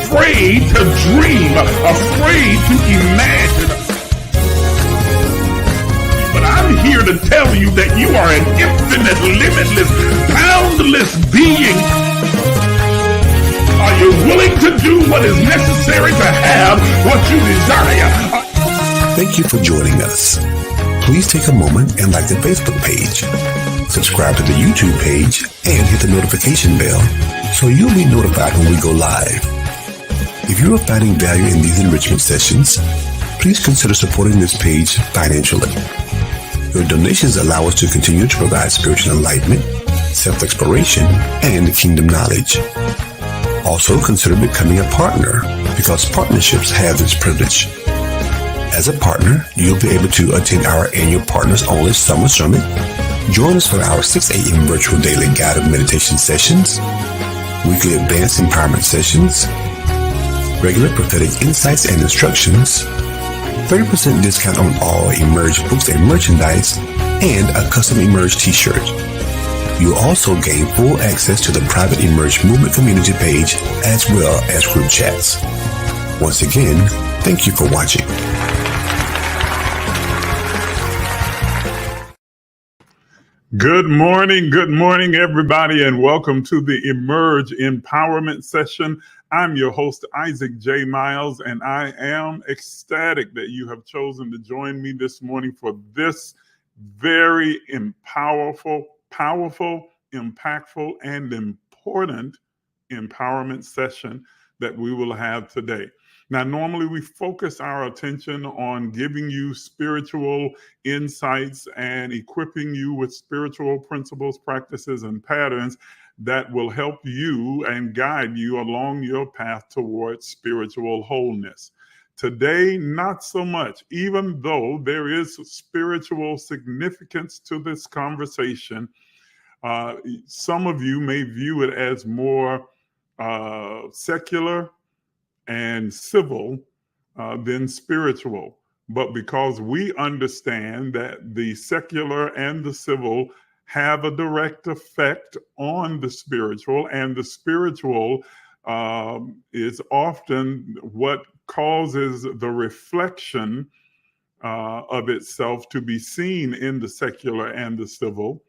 afraid to dream, afraid to imagine. But I'm here to tell you that you are an infinite, limitless, boundless being. Are you willing to do what is necessary to have what you desire? Thank you for joining us. Please take a moment and like the Facebook page. Subscribe to the YouTube page and hit the notification bell so you'll be notified when we go live. If you are finding value in these enrichment sessions, please consider supporting this page financially. Your donations allow us to continue to provide spiritual enlightenment, self-exploration, and kingdom knowledge. Also, consider becoming a partner because partnerships have this privilege. As a partner, you'll be able to attend our annual Partners Only Summer Summit, join us for our 6 a.m. virtual daily guided meditation sessions, weekly advanced empowerment sessions, regular prophetic insights and instructions, 30% discount on all Emerge books and merchandise, and a custom Emerge t-shirt. You'll also gain full access to the private Emerge Movement community page as well as group chats. Once again, thank you for watching. Good morning, everybody, and welcome to the Emerge Empowerment Session. I'm your host, Isaac J. Miles, and I am ecstatic that you have chosen to join me this morning for this very powerful, impactful, and important empowerment session that we will have today. Now, normally we focus our attention on giving you spiritual insights and equipping you with spiritual principles, practices, and patterns that will help you and guide you along your path towards spiritual wholeness. Today, not so much, even though there is spiritual significance to this conversation. Some of you may view it as more secular and civil than spiritual. But because we understand that the secular and the civil have a direct effect on the spiritual, and the spiritual is often what causes the reflection of itself to be seen in the secular and the civil,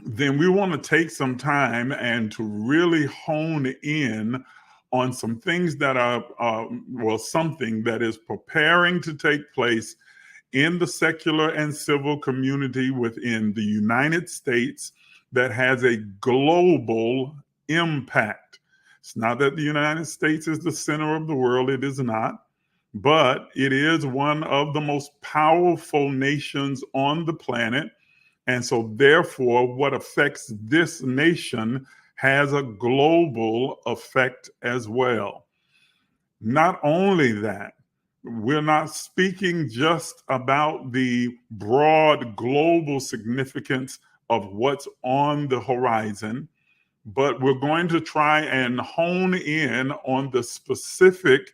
then we want to take some time and to really hone in on some things that are, something that is preparing to take place in the secular and civil community within the United States that has a global impact. It's not that the United States is the center of the world, it is not, but it is one of the most powerful nations on the planet. And so therefore, what affects this nation has a global effect as well. Not only that, we're not speaking just about the broad global significance of what's on the horizon, but we're going to try and hone in on the specific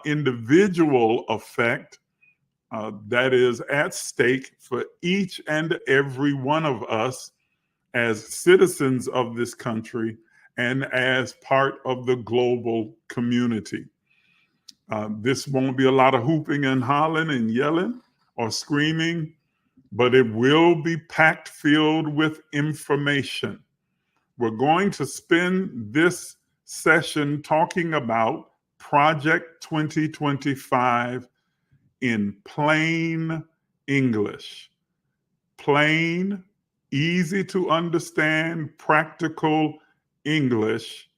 individual effect that is at stake for each and every one of us as citizens of this country and as part of the global community. This won't be a lot of hooping and hollering and yelling or screaming, but it will be packed filled with information. We're going to spend this session talking about Project 2025 in plain English. Plain, easy to understand, practical English,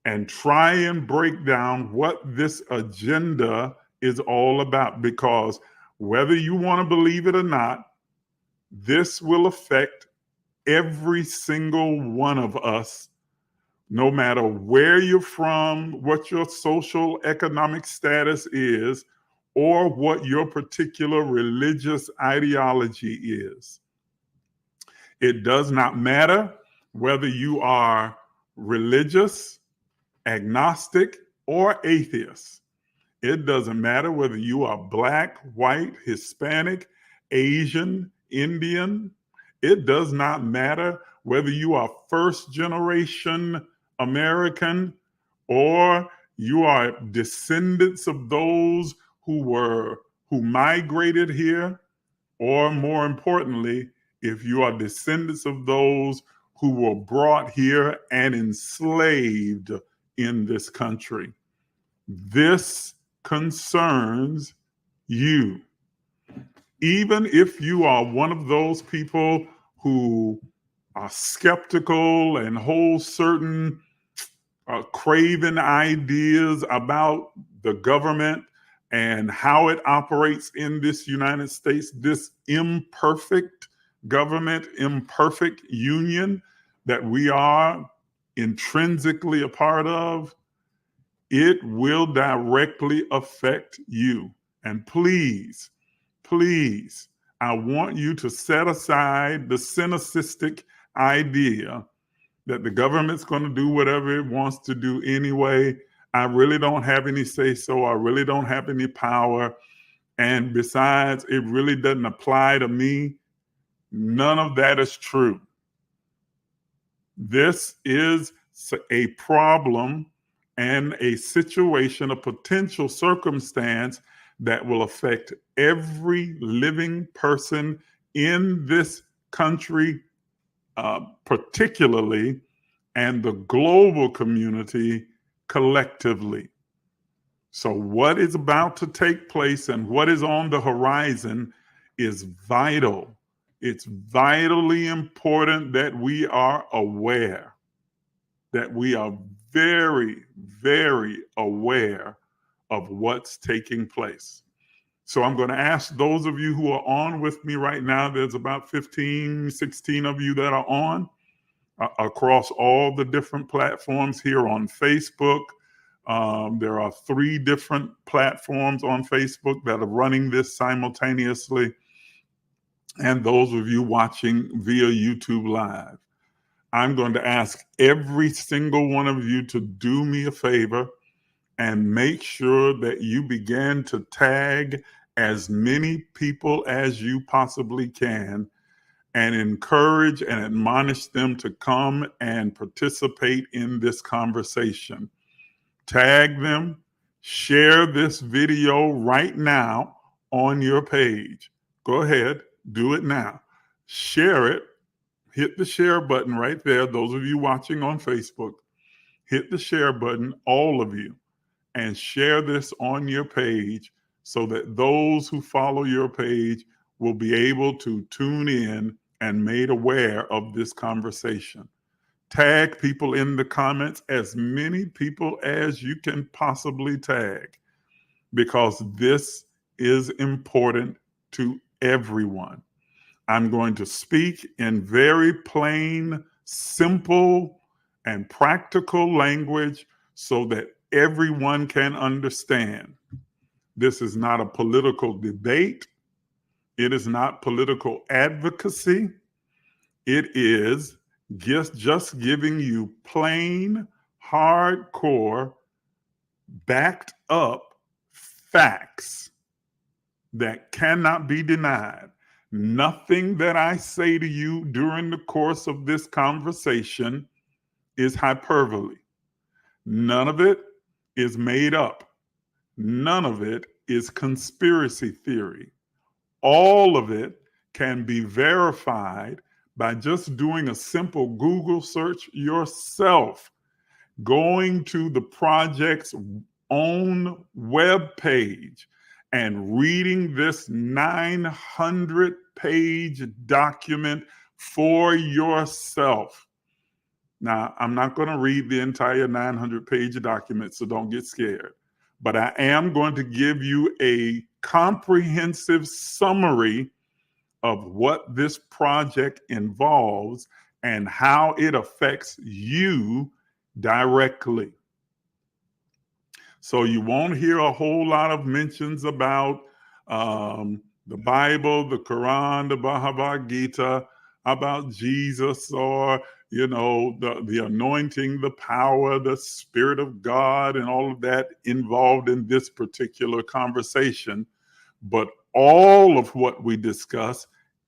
and try and break down what this agenda is all about. Because whether you want to believe it or not, this will affect every single one of us, no matter where you're from, what your social economic status is, or what your particular religious ideology is. It does not matter whether you are religious, agnostic, or atheist. It doesn't matter whether you are Black, white, Hispanic, Asian, Indian. It does not matter whether you are first generation American or you are descendants of those who migrated here, or more importantly, if you are descendants of those who were brought here and enslaved in this country. This concerns you. Even if you are one of those people who are skeptical and hold certain craven ideas about the government and how it operates in this United States, this imperfect government, imperfect union that we are intrinsically a part of, it will directly affect you. And please, please, I want you to set aside the cynicistic idea that the government's going to do whatever it wants to do anyway. I really don't have any say so. I really don't have any power. And besides, it really doesn't apply to me. None of that is true. This is a problem and a situation, a potential circumstance that will affect every living person in this country, particularly, and the global community collectively. So what is about to take place and what is on the horizon is vital. It's vitally important that we are aware, that we are very, very aware of what's taking place. So I'm going to ask those of you who are on with me right now, there's about 15, 16 of you that are on across all the different platforms here on Facebook. There are 3 different platforms on Facebook that are running this simultaneously. And those of you watching via YouTube Live, I'm going to ask every single one of you to do me a favor and make sure that you begin to tag as many people as you possibly can and encourage and admonish them to come and participate in this conversation. Tag them, share this video right now on your page. Go ahead, do it now. Share it. Hit the share button right there. Those of you watching on Facebook, hit the share button, all of you, and share this on your page so that those who follow your page will be able to tune in and made aware of this conversation. Tag people in the comments, as many people as you can possibly tag, because this is important to everyone. I'm going to speak in very plain, simple, and practical language so that everyone can understand. This is not a political debate. It is not political advocacy. It is just giving you plain, hardcore, backed up facts that cannot be denied. Nothing that I say to you during the course of this conversation is hyperbole. None of it is made up. None of it is conspiracy theory. All of it can be verified by just doing a simple Google search yourself, going to the project's own webpage and reading this 900-page document for yourself. Now, I'm not going to read the entire 900-page document, so don't get scared. But I am going to give you a comprehensive summary of what this project involves and how it affects you directly. So you won't hear a whole lot of mentions about the Bible, the Quran, the Bhagavad Gita, about Jesus, or the anointing, the power, the Spirit of God, and all of that involved in this particular conversation. But all of what we discuss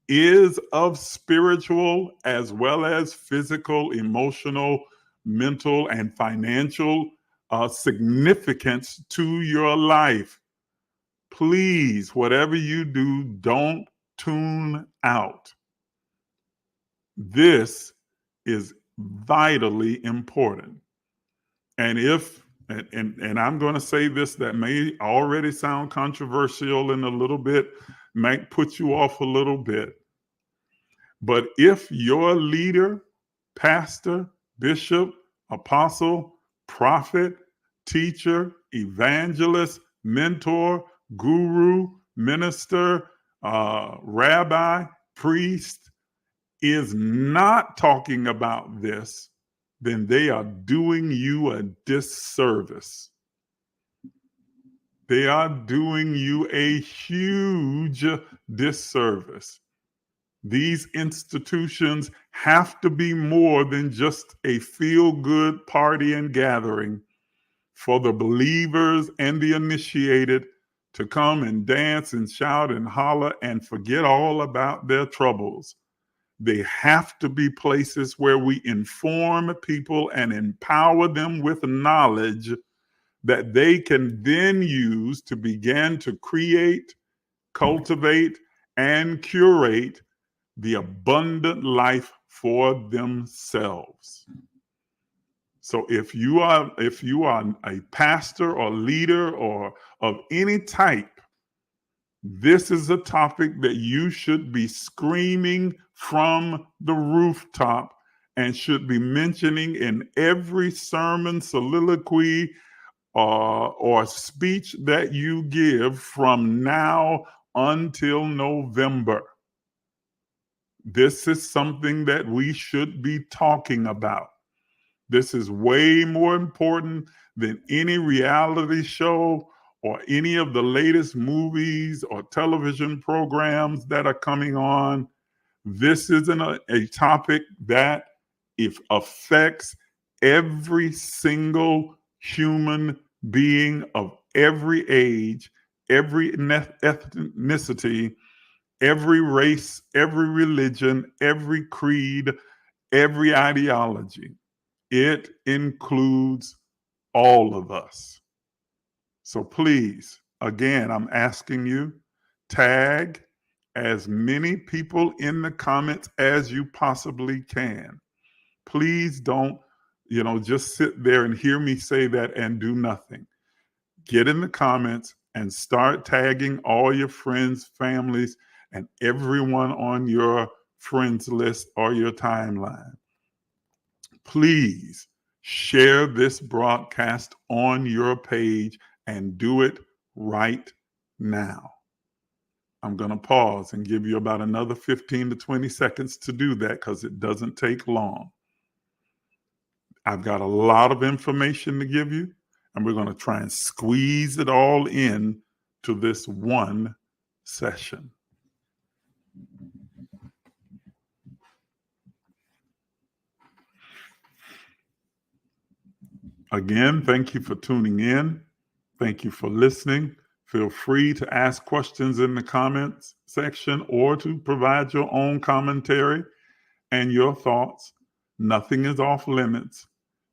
is of spiritual as well as physical, emotional, mental, and financial significance to your life. Please, whatever you do, don't tune out. This is vitally important. And I'm going to say this that may already sound controversial and a little bit, might put you off a little bit. But if your leader, pastor, bishop, apostle, prophet, teacher, evangelist, mentor, guru, minister, rabbi, priest is not talking about this, then they are doing you a disservice. They are doing you a huge disservice. These institutions have to be more than just a feel-good party and gathering for the believers and the initiated to come and dance and shout and holler and forget all about their troubles. They have to be places where we inform people and empower them with knowledge that they can then use to begin to create, cultivate, and curate the abundant life for themselves. So if you are a pastor or leader or of any type, this is a topic that you should be screaming from the rooftop and should be mentioning in every sermon, soliloquy, or speech that you give from now until November. This is something that we should be talking about. This is way more important than any reality show or any of the latest movies or television programs that are coming on. This isn't a topic that affects every single human being of every age, every ethnicity, every race, every religion, every creed, every ideology. It includes all of us. So please, again, I'm asking you, tag as many people in the comments as you possibly can. Please don't, just sit there and hear me say that and do nothing. Get in the comments and start tagging all your friends, families, and everyone on your friends list or your timeline. Please share this broadcast on your page and do it right now. I'm going to pause and give you about another 15 to 20 seconds to do that because it doesn't take long. I've got a lot of information to give you, and we're going to try and squeeze it all in to this one session. Again, thank you for tuning in. Thank you for listening. Feel free to ask questions in the comments section or to provide your own commentary and your thoughts. Nothing is off limits.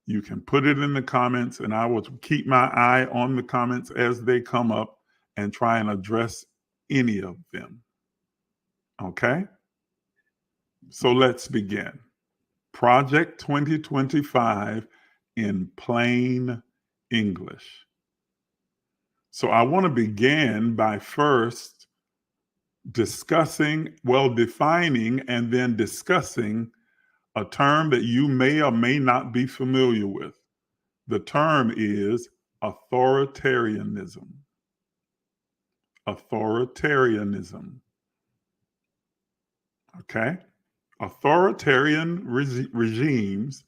You can put it in the comments, and I will keep my eye on the comments as they come up and try and address any of them. Okay? So let's begin. Project 2025 in plain English. So I want to begin by first defining and then discussing a term that you may or may not be familiar with. The term is authoritarianism. Authoritarianism. Okay? Authoritarian regimes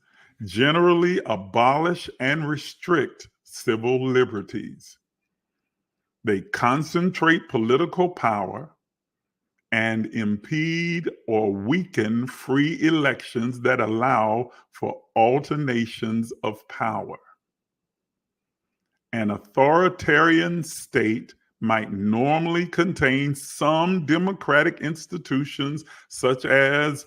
generally abolish and restrict civil liberties. They concentrate political power and impede or weaken free elections that allow for alternations of power. An authoritarian state might normally contain some democratic institutions, such as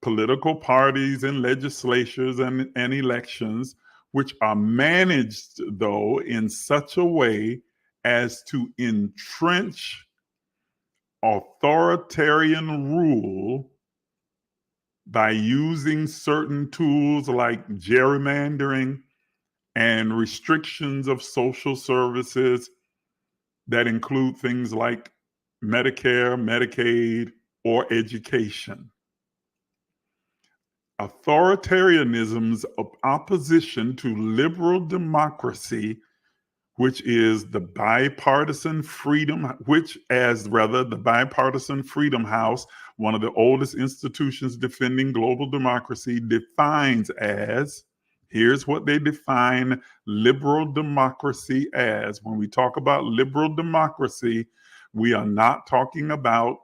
political parties and legislatures and elections, which are managed, though, in such a way as to entrench authoritarian rule by using certain tools like gerrymandering and restrictions of social services that include things like Medicare, Medicaid, or education. Authoritarianism's opposition to liberal democracy, which is the bipartisan freedom, the bipartisan Freedom House, one of the oldest institutions defending global democracy, defines as, here's what they define liberal democracy as. When we talk about liberal democracy, we are not talking about,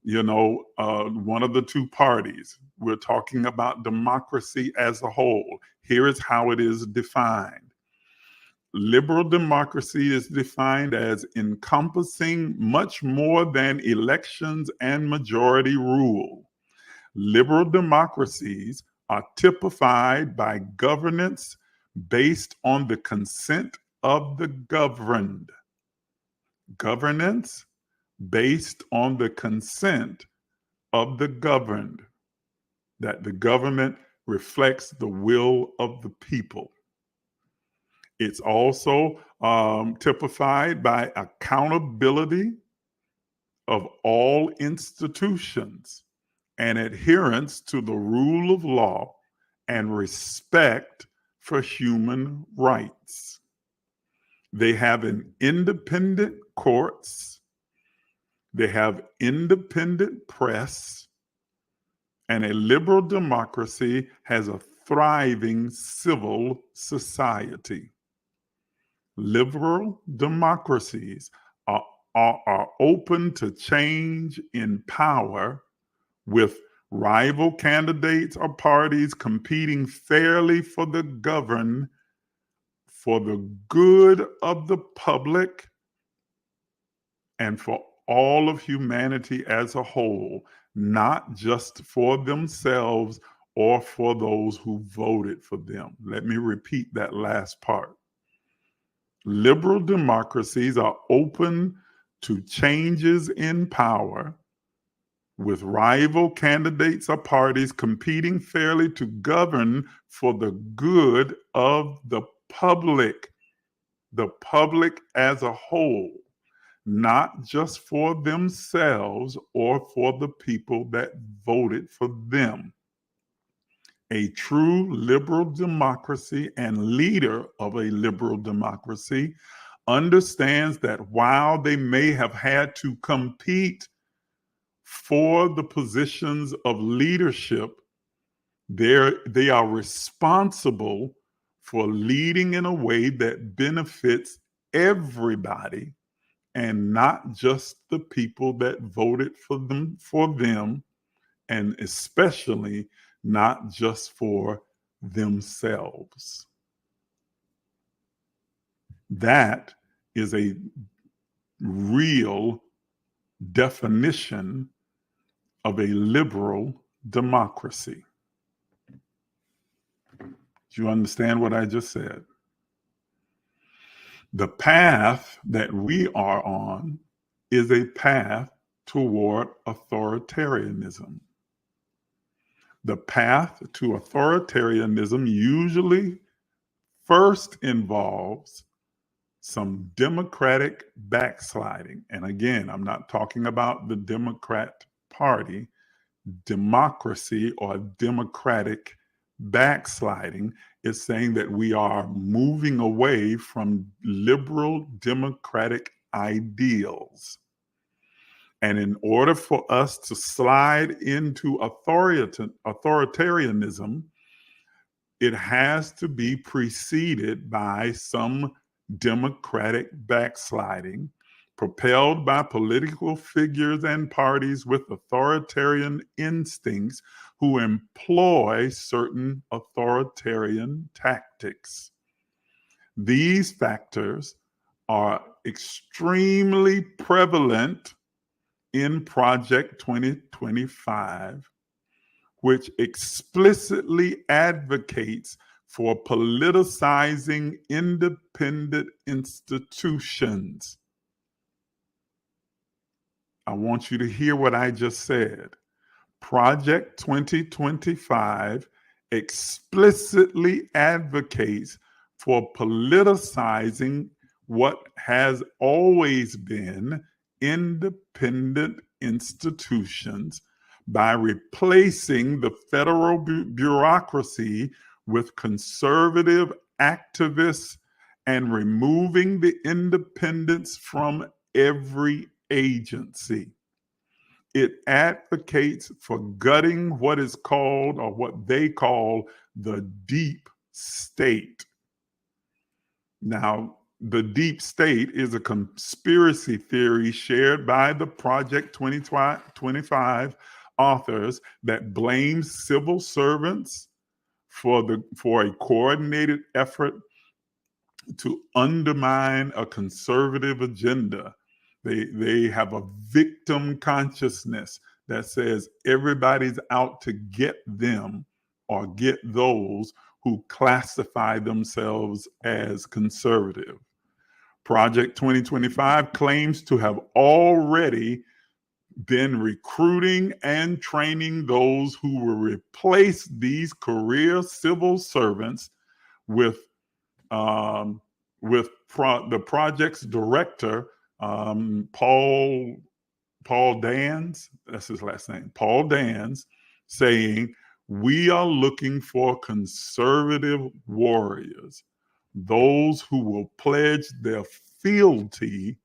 one of the two parties. We're talking about democracy as a whole. Here is how it is defined. Liberal democracy is defined as encompassing much more than elections and majority rule. Liberal democracies are typified by governance based on the consent of the governed. Governance based on the consent of the governed, that the government reflects the will of the people. It's also typified by accountability of all institutions and adherence to the rule of law and respect for human rights. They have an independent courts, they have independent press, and a liberal democracy has a thriving civil society. Liberal democracies are open to change in power, with rival candidates or parties competing fairly for the governed, for the good of the public, and for all of humanity as a whole, not just for themselves or for those who voted for them. Let me repeat that last part. Liberal democracies are open to changes in power, with rival candidates or parties competing fairly to govern for the good of the public as a whole, not just for themselves or for the people that voted for them. A true liberal democracy and leader of a liberal democracy understands that while they may have had to compete for the positions of leadership, they are responsible for leading in a way that benefits everybody and not just the people that voted for them, and especially not just for themselves. That is a real definition of a liberal democracy. Do you understand what I just said? The path that we are on is a path toward authoritarianism. The path to authoritarianism usually first involves some democratic backsliding. And again, I'm not talking about the Democrat Party. Democracy or democratic backsliding is saying that we are moving away from liberal democratic ideals. And in order for us to slide into authoritarianism, it has to be preceded by some democratic backsliding, propelled by political figures and parties with authoritarian instincts who employ certain authoritarian tactics. These factors are extremely prevalent in Project 2025, which explicitly advocates for politicizing independent institutions. I want you to hear what I just said. Project 2025 explicitly advocates for politicizing what has always been independent institutions by replacing the federal bureaucracy with conservative activists and removing the independence from every agency. It advocates for gutting what is called, or what they call, the deep state. Now, the deep state is a conspiracy theory shared by the Project 2025 authors that blames civil servants for a coordinated effort to undermine a conservative agenda. They have a victim consciousness that says everybody's out to get them or get those who classify themselves as conservative. Project 2025 claims to have already been recruiting and training those who will replace these career civil servants with the project's director, Paul Dans, that's his last name, Paul Dans, saying, "We are looking for conservative warriors, those who will pledge their fealty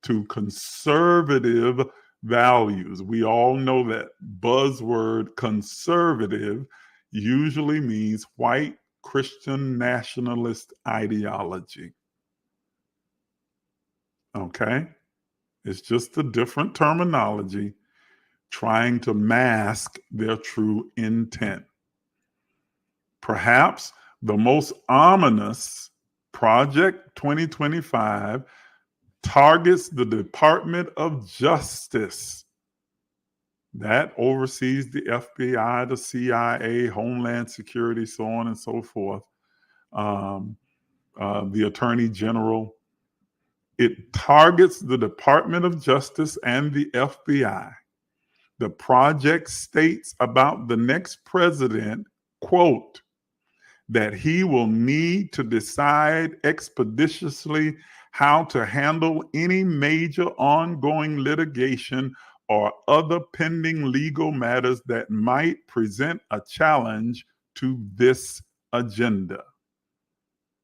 to conservative values." We all know that buzzword conservative usually means white Christian nationalist ideology. Okay? It's just a different terminology trying to mask their true intent. Perhaps the most ominous, Project 2025 targets the Department of Justice. That oversees the FBI, the CIA, Homeland Security, so on and so forth, the Attorney General. It targets the Department of Justice and the FBI. The project states about the next president, quote, that he will need to decide expeditiously how to handle any major ongoing litigation or other pending legal matters that might present a challenge to this agenda.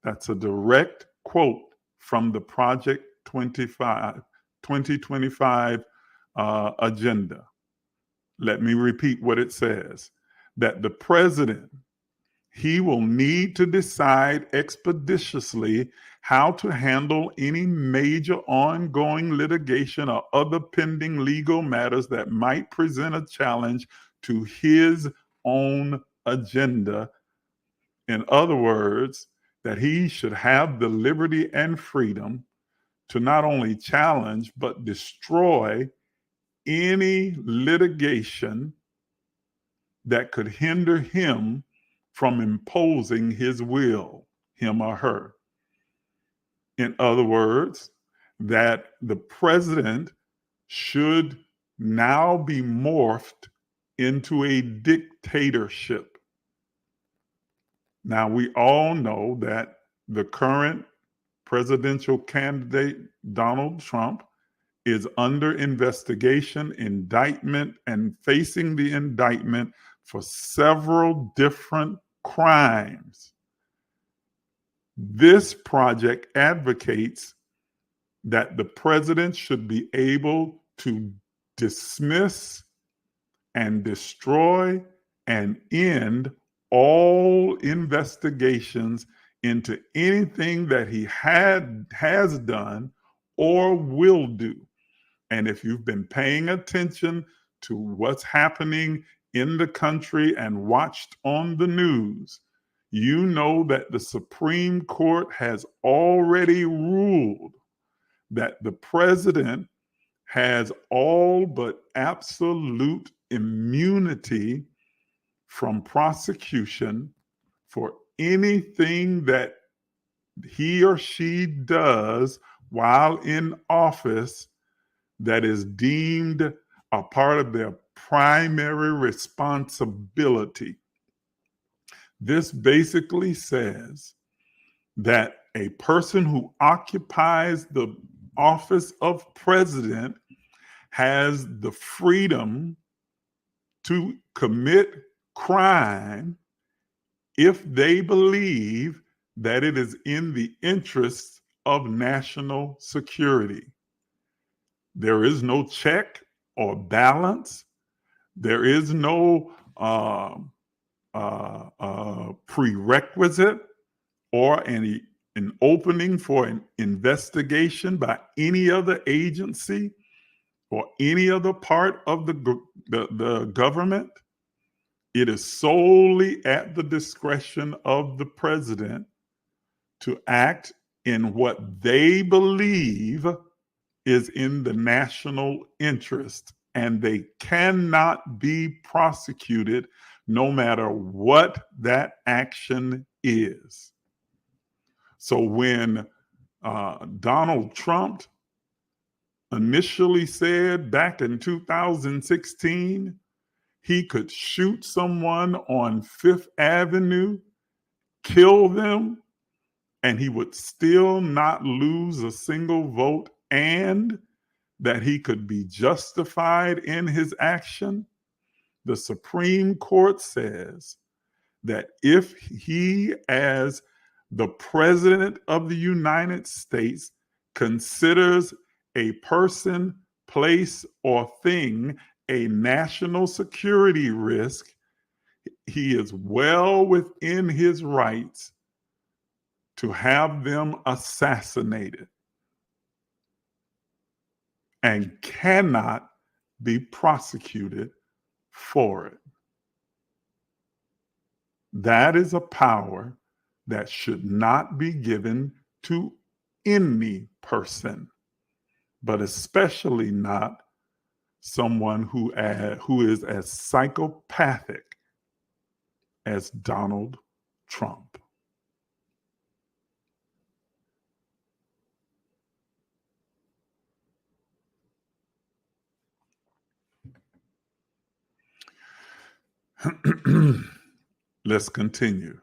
That's a direct quote from the Project 2025 agenda. Let me repeat what it says. That the president, he will need to decide expeditiously how to handle any major ongoing litigation or other pending legal matters that might present a challenge to his own agenda. In other words, that he should have the liberty and freedom to not only challenge but destroy any litigation that could hinder him from imposing his will, him or her. In other words, that the president should now be morphed into a dictatorship. Now, we all know that the current presidential candidate, Donald Trump, is under investigation, indictment, and facing the indictment for several different crimes. This project advocates that the president should be able to dismiss and destroy and end all investigations into anything that he has done or will do. And if you've been paying attention to what's happening in the country and watched on the news, you know that the Supreme Court has already ruled that the president has all but absolute immunity from prosecution for anything that he or she does while in office that is deemed a part of their primary responsibility. This basically says that a person who occupies the office of president has the freedom to commit crime if they believe that it is in the interests of national security. There is no check or balance. There is no prerequisite or an opening for an investigation by any other agency or any other part of the government. It is solely at the discretion of the president to act in what they believe is in the national interest, and they cannot be prosecuted no matter what that action is. So when Donald Trump initially said back in 2016 he could shoot someone on Fifth Avenue, kill them, and he would still not lose a single vote, and that he could be justified in his action, the Supreme Court says that if he, as the President of the United States, considers a person, place, or thing a national security risk, he is well within his rights to have them assassinated and cannot be prosecuted for it. That is a power that should not be given to any person, but especially not someone who is as psychopathic as Donald Trump. Let's continue.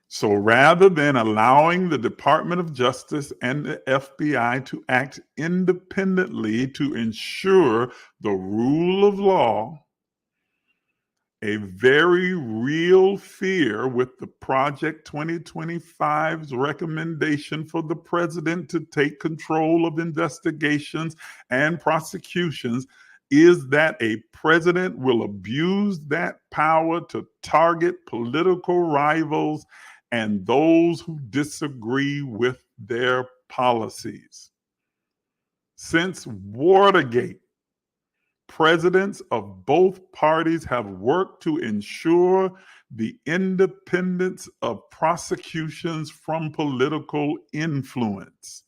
So rather than allowing the Department of Justice and the FBI to act independently to ensure the rule of law, a very real fear with the Project 2025's recommendation for the president to take control of investigations and prosecutions is that a president will abuse that power to target political rivals and those who disagree with their policies. Since Watergate, presidents of both parties have worked to ensure the independence of prosecutions from political influence.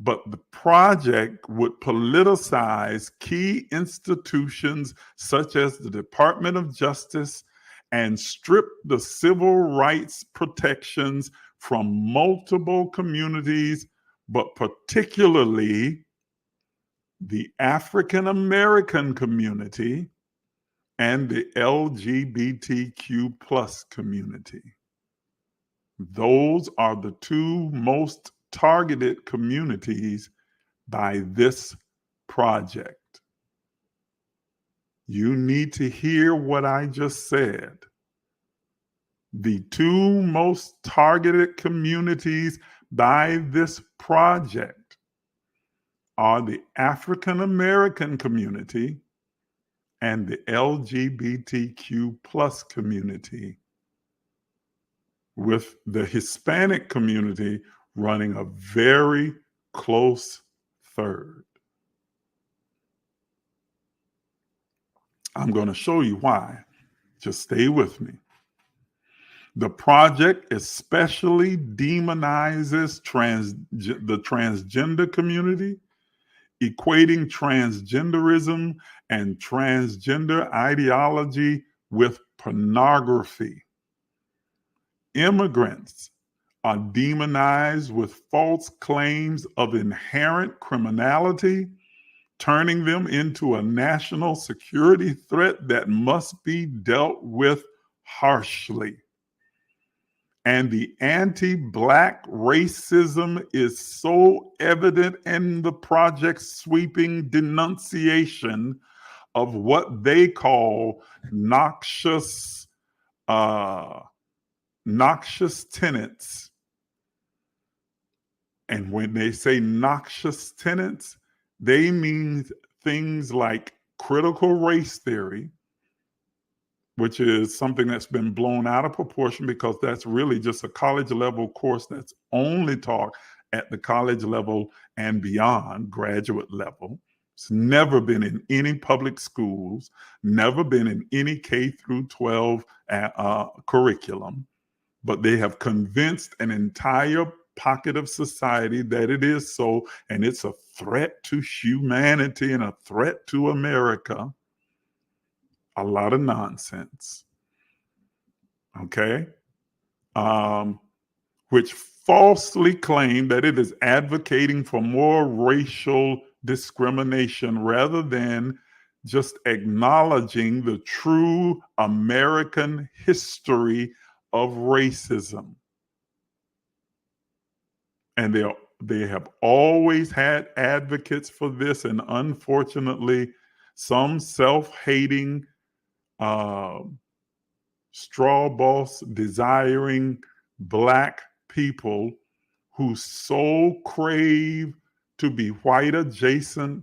But the project would politicize key institutions such as the Department of Justice and strip the civil rights protections from multiple communities, but particularly the African American community and the LGBTQ plus community. Those are the two most targeted communities by this project. You need to hear what I just said. The two most targeted communities by this project are the African American community and the LGBTQ plus community, with the Hispanic community running a very close third. I'm going to show you why. Just stay with me. The project especially demonizes the transgender community, equating transgenderism and transgender ideology with pornography. Immigrants are demonized with false claims of inherent criminality, turning them into a national security threat that must be dealt with harshly. And the anti-Black racism is so evident in the project's sweeping denunciation of what they call noxious tenants. And when they say noxious tenants, they mean things like critical race theory, which is something that's been blown out of proportion because that's really just a college level course that's only taught at the college level and beyond, graduate level. It's never been in any public schools, never been in any K through 12 curriculum, but they have convinced an entire pocket of society that it is so, and it's a threat to humanity and a threat to America. A lot of nonsense. Okay? Which falsely claim that it is advocating for more racial discrimination rather than just acknowledging the true American history of racism. And they have always had advocates for this, and unfortunately, some self-hating, straw boss desiring Black people who so crave to be white adjacent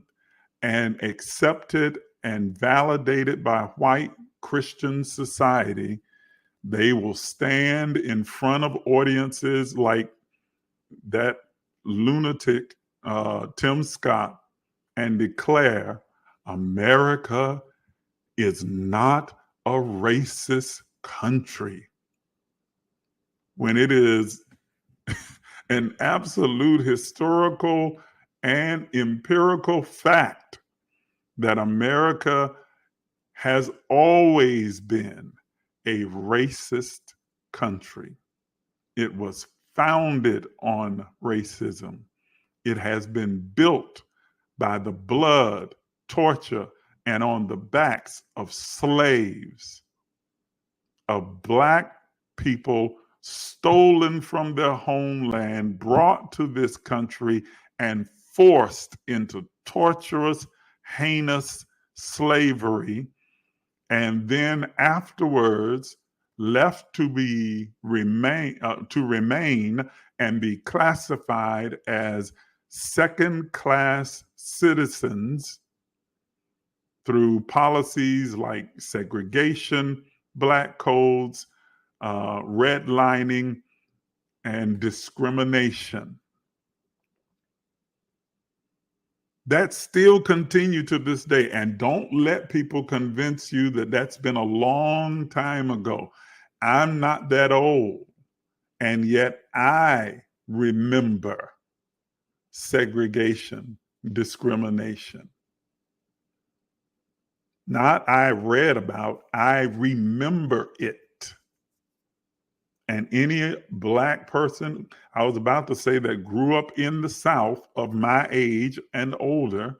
and accepted and validated by white Christian society, they will stand in front of audiences like that lunatic Tim Scott and declare America is not a racist country, when it is an absolute historical and empirical fact that America has always been a racist country. It was founded on racism. It has been built by the blood, torture, and on the backs of slaves, of Black people stolen from their homeland, brought to this country, and forced into torturous, heinous slavery, and then afterwards left to remain and be classified as second-class citizens through policies like segregation, Black codes, redlining, and discrimination. That still continue to this day. And don't let people convince you that that's been a long time ago. I'm not that old, and yet I remember segregation, discrimination. Not I read about, I remember it. And any Black person, I was about to say, that grew up in the South of my age and older,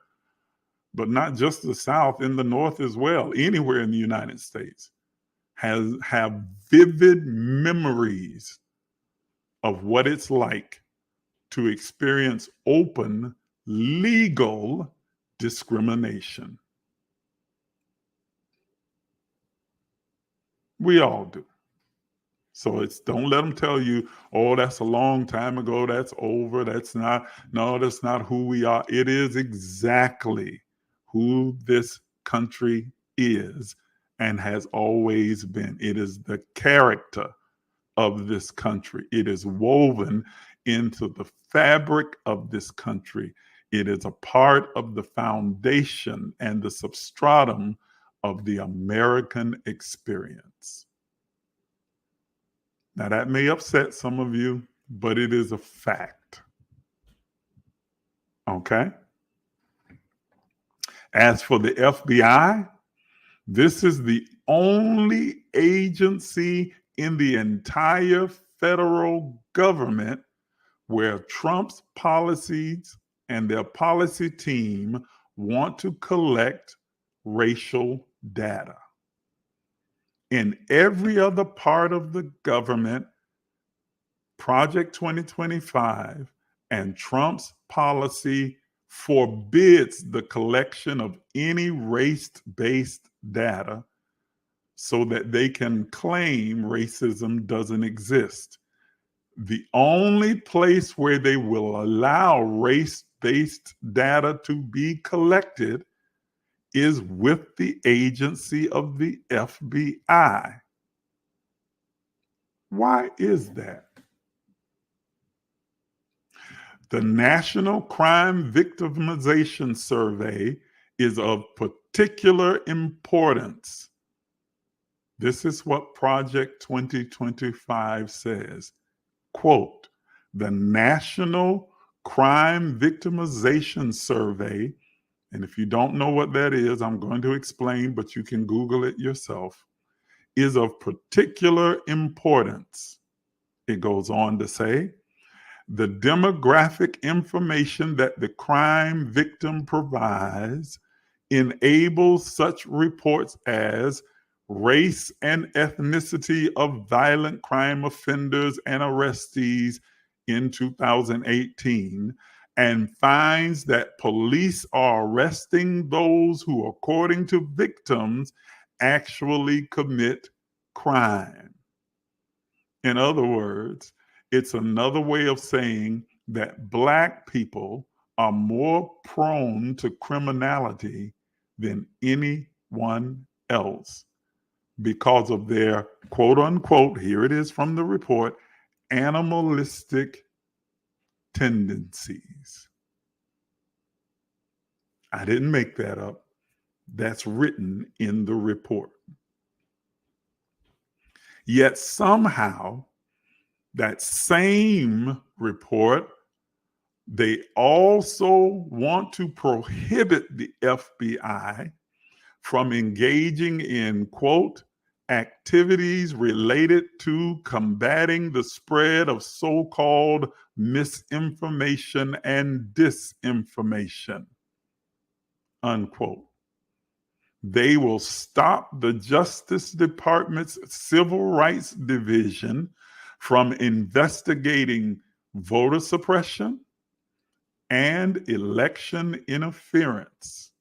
but not just the South, in the North as well, anywhere in the United States, have vivid memories of what it's like to experience open, legal discrimination. We all do. So don't let them tell you, oh, that's a long time ago, that's over, that's not who we are. It is exactly who this country is and has always been. It is the character of this country. It is woven into the fabric of this country. It is a part of the foundation and the substratum of the American experience. Now, that may upset some of you, but it is a fact. Okay? As for the FBI, This is the only agency in the entire federal government where Trump's policies and their policy team want to collect racial data. In every other part of the government, Project 2025 and Trump's policy forbids the collection of any race-based data so that they can claim racism doesn't exist. The only place where they will allow race-based data to be collected is with the agency of the FBI. Why is that? The National Crime Victimization Survey is of particular importance. This is what Project 2025 says. Quote, the National Crime Victimization Survey, and if you don't know what that is, I'm going to explain, but you can Google it yourself, is of particular importance. It goes on to say, the demographic information that the crime victim provides enables such reports as race and ethnicity of violent crime offenders and arrestees in 2018, and finds that police are arresting those who, according to victims, actually commit crime. In other words, it's another way of saying that Black people are more prone to criminality than anyone else because of their quote unquote, here it is from the report, animalistic tendencies. I didn't make that up. That's written in the report. Yet somehow, that same report, they also want to prohibit the FBI from engaging in, quote, activities related to combating the spread of so-called misinformation and disinformation, unquote. They will stop the Justice Department's Civil Rights Division from investigating voter suppression and election interference.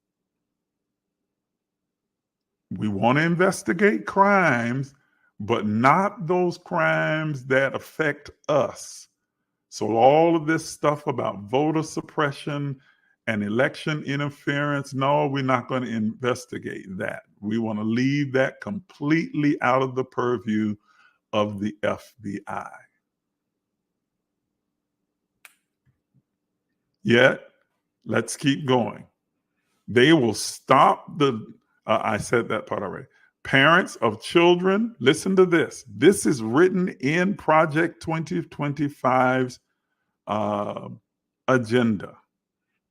We want to investigate crimes, but not those crimes that affect us. So all of this stuff about voter suppression and election interference, no, we're not going to investigate that. We want to leave that completely out of the purview of the FBI. Yet, let's keep going. They will stop the, I said that part already. Parents of children, listen to this. This is written in Project 2025's agenda.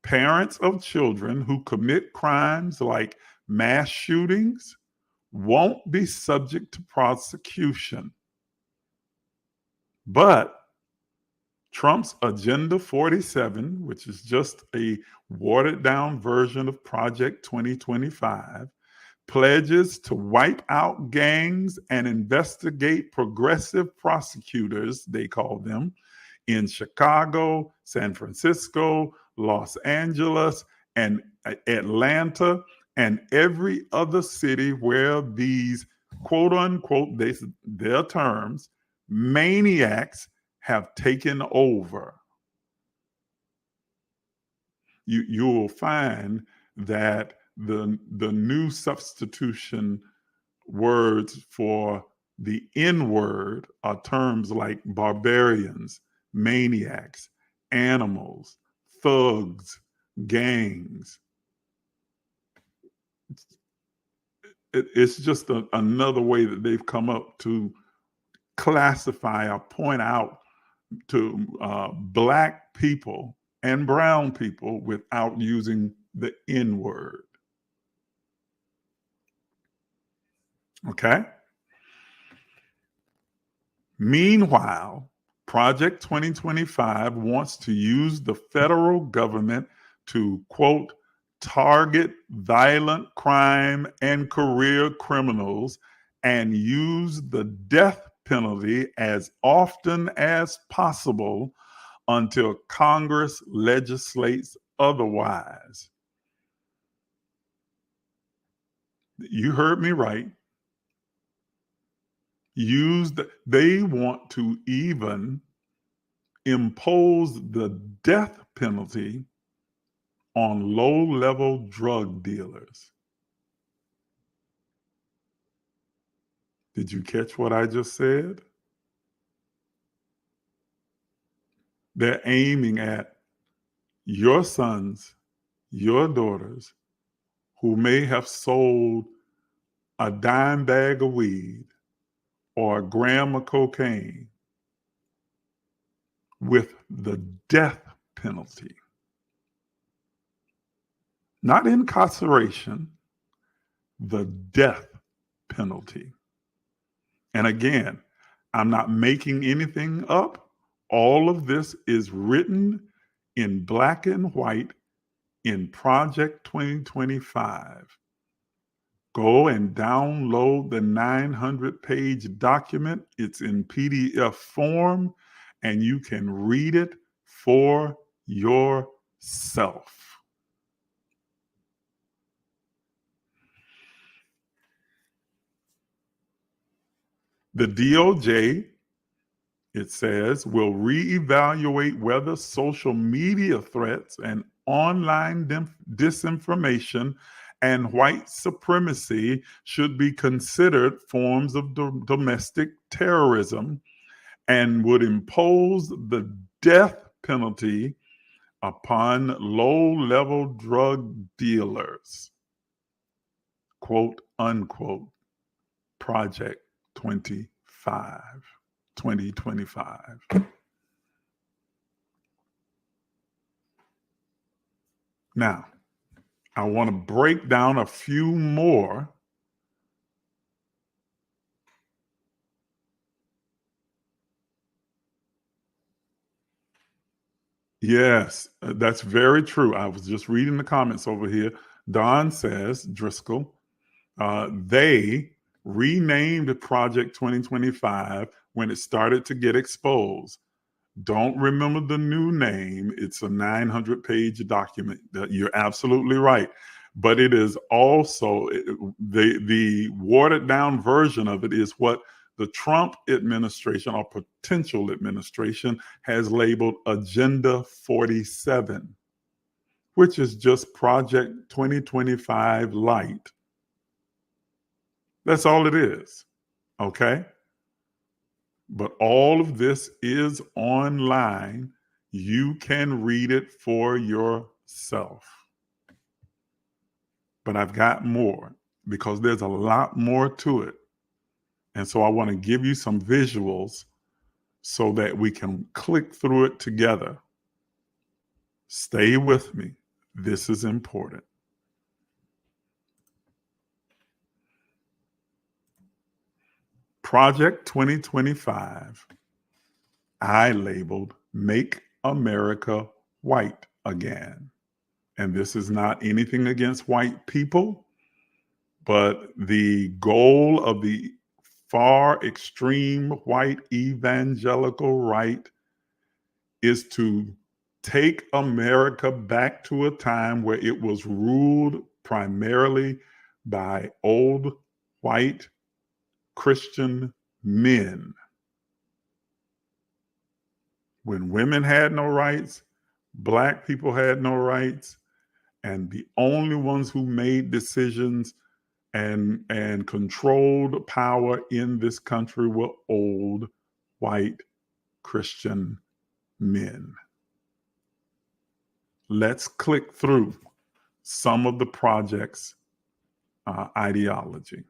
Parents of children who commit crimes like mass shootings won't be subject to prosecution. But Trump's Agenda 47, which is just a watered down version of Project 2025, pledges to wipe out gangs and investigate progressive prosecutors, they call them, in Chicago, San Francisco, Los Angeles, and Atlanta, and every other city where these quote unquote, their terms, maniacs have taken over. You will find that the new substitution words for the N word are terms like barbarians, maniacs, animals, thugs, gangs. It's just another way that they've come up to classify or point out to Black people and brown people without using the N word. Okay? Meanwhile, Project 2025 wants to use the federal government to, quote, target violent crime and career criminals and use the death penalty as often as possible until Congress legislates otherwise. You heard me right. They want to even impose the death penalty on low-level drug dealers. Did you catch what I just said? They're aiming at your sons, your daughters, who may have sold a dime bag of weed or a gram of cocaine with the death penalty. Not incarceration, the death penalty. And again, I'm not making anything up. All of this is written in black and white in Project 2025. Go and download the 900-page document. It's in PDF form, and you can read it for yourself. The DOJ, it says, will reevaluate whether social media threats and online disinformation and white supremacy should be considered forms of domestic terrorism and would impose the death penalty upon low-level drug dealers. Quote, unquote, Project 2025. Now, I want to break down a few more Yes, that's very true. I was just reading the comments over here. Don says, Driscoll, they renamed Project 2025 when it started to get exposed. Don't remember the new name. It's a 900-page document. You're absolutely right. But it is also, the watered down version of it is what the Trump administration or potential administration has labeled Agenda 47, which is just Project 2025 light. That's all it is, okay? But all of this is online. You can read it for yourself. But I've got more because there's a lot more to it. And so I want to give you some visuals so that we can click through it together. Stay with me. This is important. Project 2025, I labeled Make America White Again. And this is not anything against white people, but the goal of the far extreme white evangelical right is to take America back to a time where it was ruled primarily by old white Christian men. When women had no rights, Black people had no rights, and the only ones who made decisions and controlled power in this country were old white Christian men. Let's click through some of the project's ideology.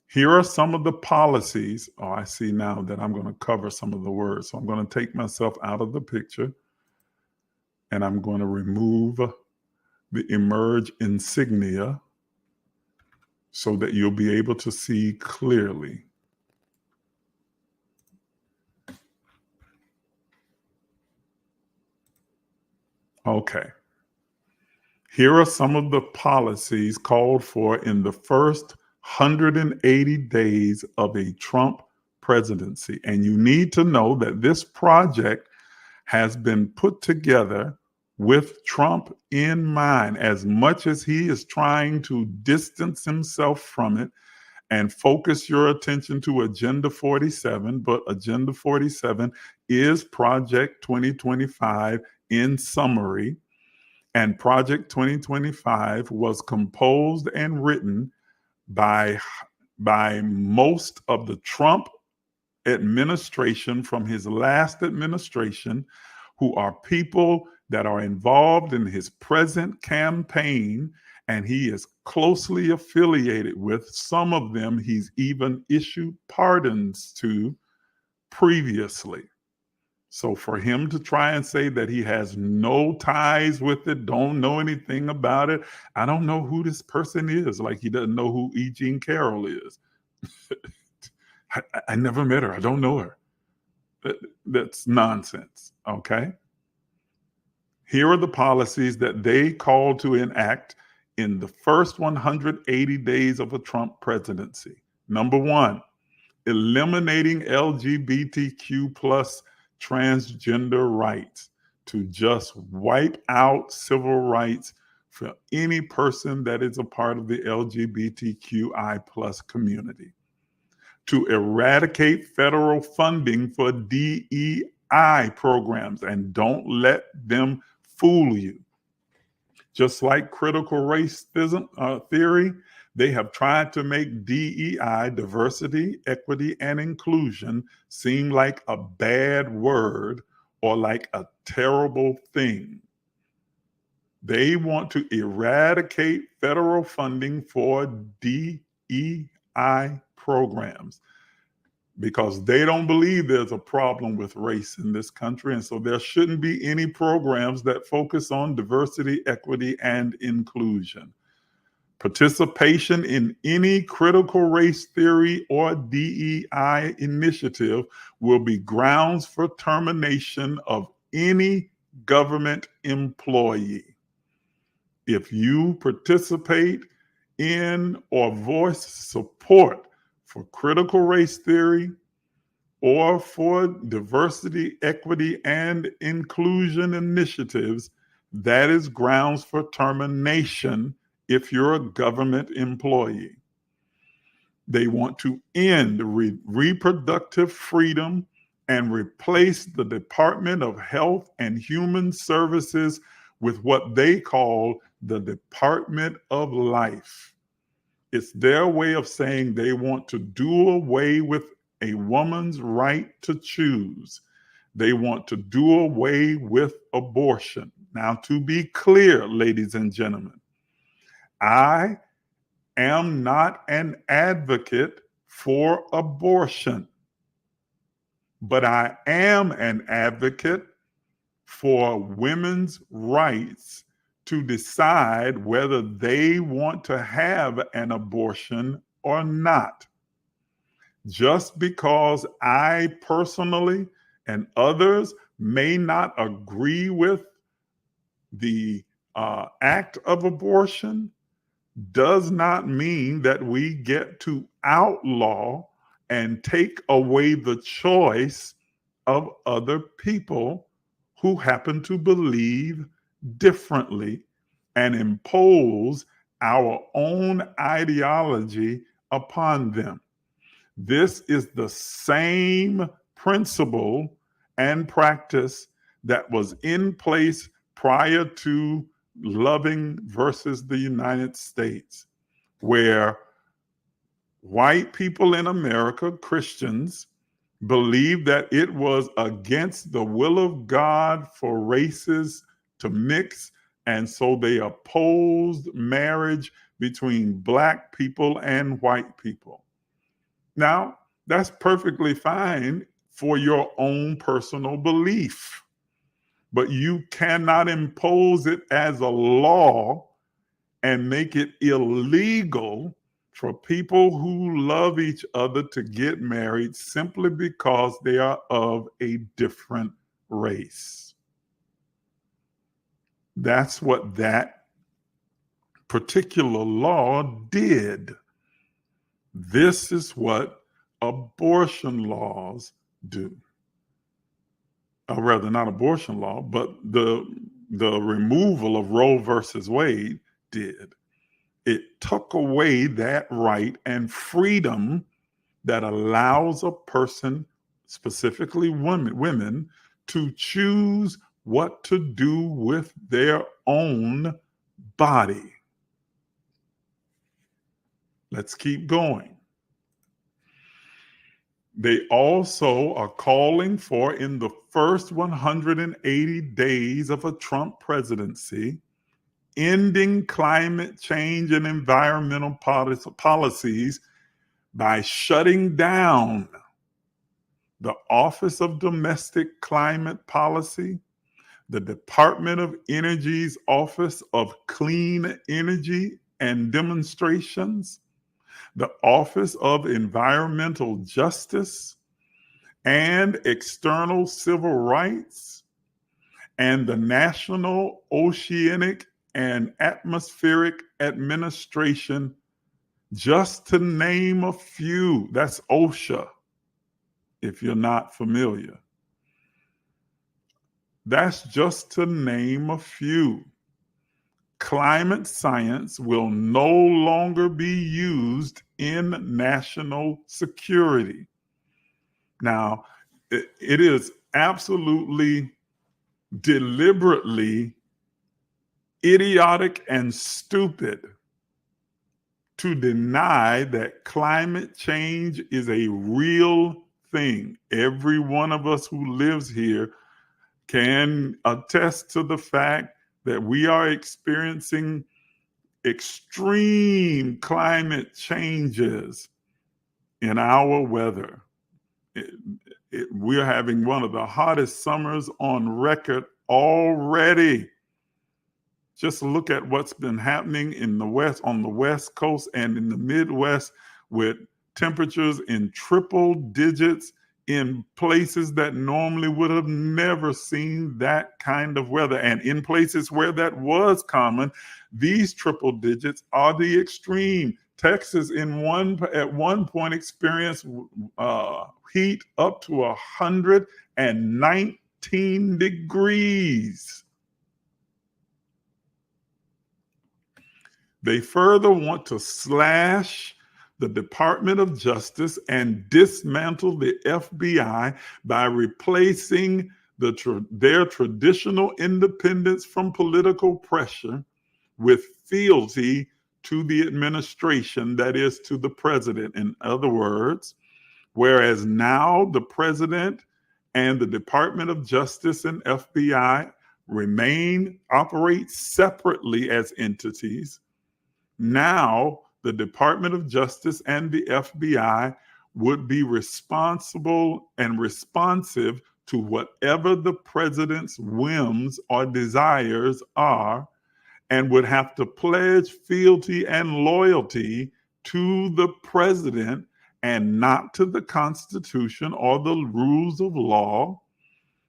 Here are some of the policies. Oh, I see now that I'm going to cover some of the words. So I'm going to take myself out of the picture and I'm going to remove the emerge insignia so that you'll be able to see clearly. Okay. Here are some of the policies called for in the first 180 days of a Trump presidency. And you need to know that this project has been put together with Trump in mind. As much as he is trying to distance himself from it and focus your attention to Agenda 47, but Agenda 47 is Project 2025 in summary. And Project 2025 was composed and written by most of the Trump administration from his last administration, who are people that are involved in his present campaign, and he is closely affiliated with. Some of them he's even issued pardons to previously. So for him to try and say that he has no ties with it, don't know anything about it, I don't know who this person is, like he doesn't know who E. Jean Carroll is. I never met her. I don't know her. That's nonsense, okay? Here are the policies that they called to enact in the first 180 days of a Trump presidency. Number one, eliminating LGBTQ plus transgender rights, to just wipe out civil rights for any person that is a part of the LGBTQI plus community. To eradicate federal funding for DEI programs, and don't let them fool you. Just like critical race theory, they have tried to make DEI, diversity, equity, and inclusion, seem like a bad word or like a terrible thing. They want to eradicate federal funding for DEI programs because they don't believe there's a problem with race in this country. And so there shouldn't be any programs that focus on diversity, equity, and inclusion. Participation in any critical race theory or DEI initiative will be grounds for termination of any government employee. If you participate in or voice support for critical race theory or for diversity, equity, and inclusion initiatives, that is grounds for termination if you're a government employee. They want to end reproductive freedom and replace the Department of Health and Human Services with what they call the Department of Life. It's their way of saying they want to do away with a woman's right to choose. They want to do away with abortion. Now, to be clear, ladies and gentlemen, I am not an advocate for abortion, but I am an advocate for women's rights to decide whether they want to have an abortion or not. Just because I personally and others may not agree with the act of abortion does not mean that we get to outlaw and take away the choice of other people who happen to believe differently and impose our own ideology upon them. This is the same principle and practice that was in place prior to Loving versus the United States, where white people in America, Christians, believed that it was against the will of God for races to mix, and so they opposed marriage between Black people and white people. Now, that's perfectly fine for your own personal belief, but you cannot impose it as a law and make it illegal for people who love each other to get married simply because they are of a different race. That's what that particular law did. This is what abortion laws do. Or rather, not abortion law, but the removal of Roe versus Wade did. It took away that right and freedom that allows a person, specifically women, to choose what to do with their own body. Let's keep going. They also are calling for, in the first 180 days of a Trump presidency, ending climate change and environmental policies by shutting down the Office of Domestic Climate Policy, the Department of Energy's Office of Clean Energy and Demonstrations, the Office of Environmental Justice and External Civil Rights, and the National Oceanic and Atmospheric Administration, just to name a few. That's OSHA, if you're not familiar. That's just to name a few. Climate science will no longer be used in national security. Now, it is absolutely, deliberately idiotic and stupid to deny that climate change is a real thing. Every one of us who lives here can attest to the fact that we are experiencing extreme climate changes in our weather. We're having one of the hottest summers on record already. Just look at what's been happening in the West, on the West Coast and in the Midwest, with temperatures in triple digits in places that normally would have never seen that kind of weather. And in places where that was common, these triple digits are the extreme. Texas at one point experienced heat up to 119 degrees. They further want to slash the Department of Justice and dismantle the FBI by replacing their traditional independence from political pressure with fealty to the administration, that is, to the president. In other words, whereas now the president and the Department of Justice and FBI operate separately as entities, now the Department of Justice and the FBI would be responsible and responsive to whatever the president's whims or desires are, and would have to pledge fealty and loyalty to the president and not to the Constitution or the rules of law,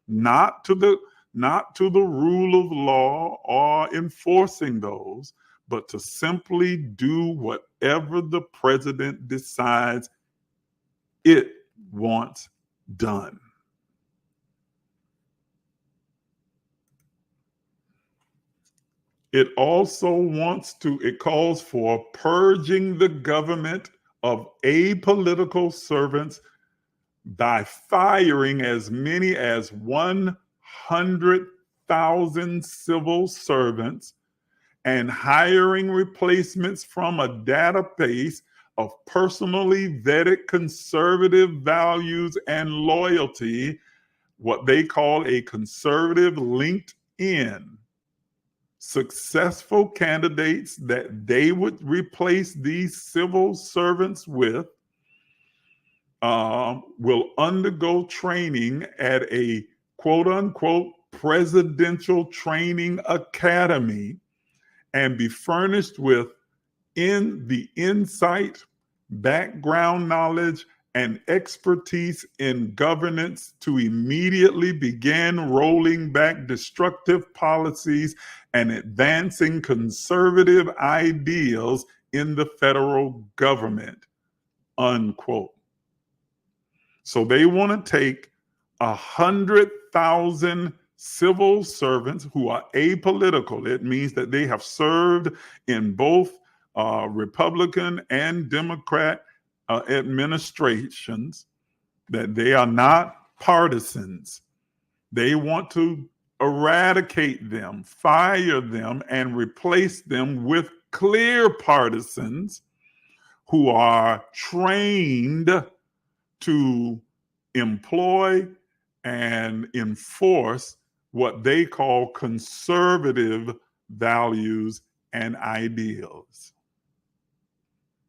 not to the rule of law or enforcing those, but to simply do whatever the president decides it wants done. It calls for purging the government of apolitical servants by firing as many as 100,000 civil servants and hiring replacements from a database of personally vetted conservative values and loyalty, what they call a conservative LinkedIn. Successful candidates that they would replace these civil servants with will undergo training at a quote-unquote presidential training academy and be furnished with in the insight, background knowledge, and expertise in governance to immediately begin rolling back destructive policies and advancing conservative ideals in the federal government, unquote. So they want to take 100,000 civil servants who are apolitical. It means that they have served in both Republican and Democrat administrations, that they are not partisans. They want to eradicate them, fire them, and replace them with clear partisans who are trained to employ and enforce what they call conservative values and ideals.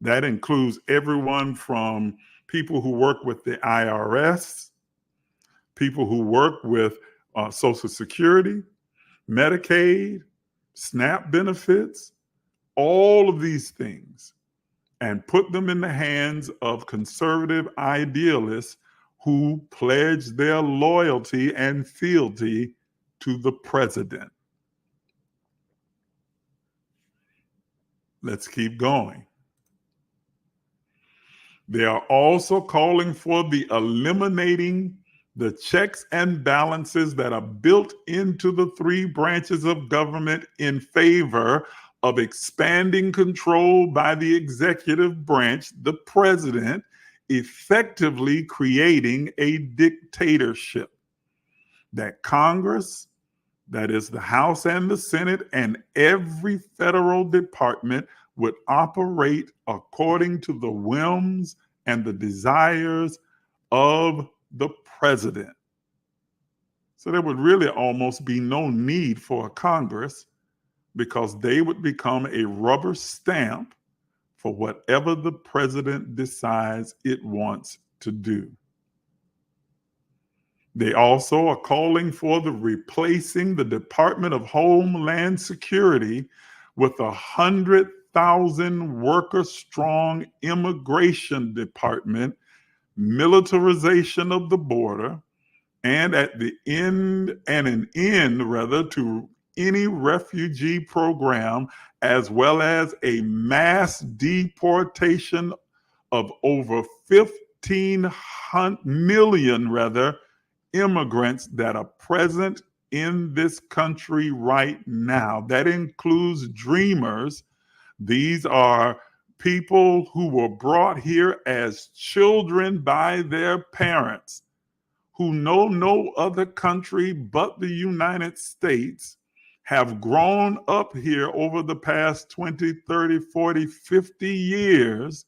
That includes everyone from people who work with the IRS, people who work with Social Security, Medicaid, SNAP benefits, all of these things, and put them in the hands of conservative idealists who pledge their loyalty and fealty to the president. Let's keep going. They are also calling for the eliminating the checks and balances that are built into the three branches of government in favor of expanding control by the executive branch, the president, effectively creating a dictatorship. That Congress, that is the House and the Senate, and every federal department would operate according to the whims and the desires of the president. So there would really almost be no need for a Congress, because they would become a rubber stamp for whatever the president decides it wants to do. They also are calling for the replacing the Department of Homeland Security with 100,000 worker-strong immigration department, militarization of the border, and an end to any refugee program, as well as a mass deportation of over 15 million immigrants that are present in this country right now. That includes dreamers. These are people who were brought here as children by their parents, who know no other country but the United States, have grown up here over the past 20, 30, 40, 50 years.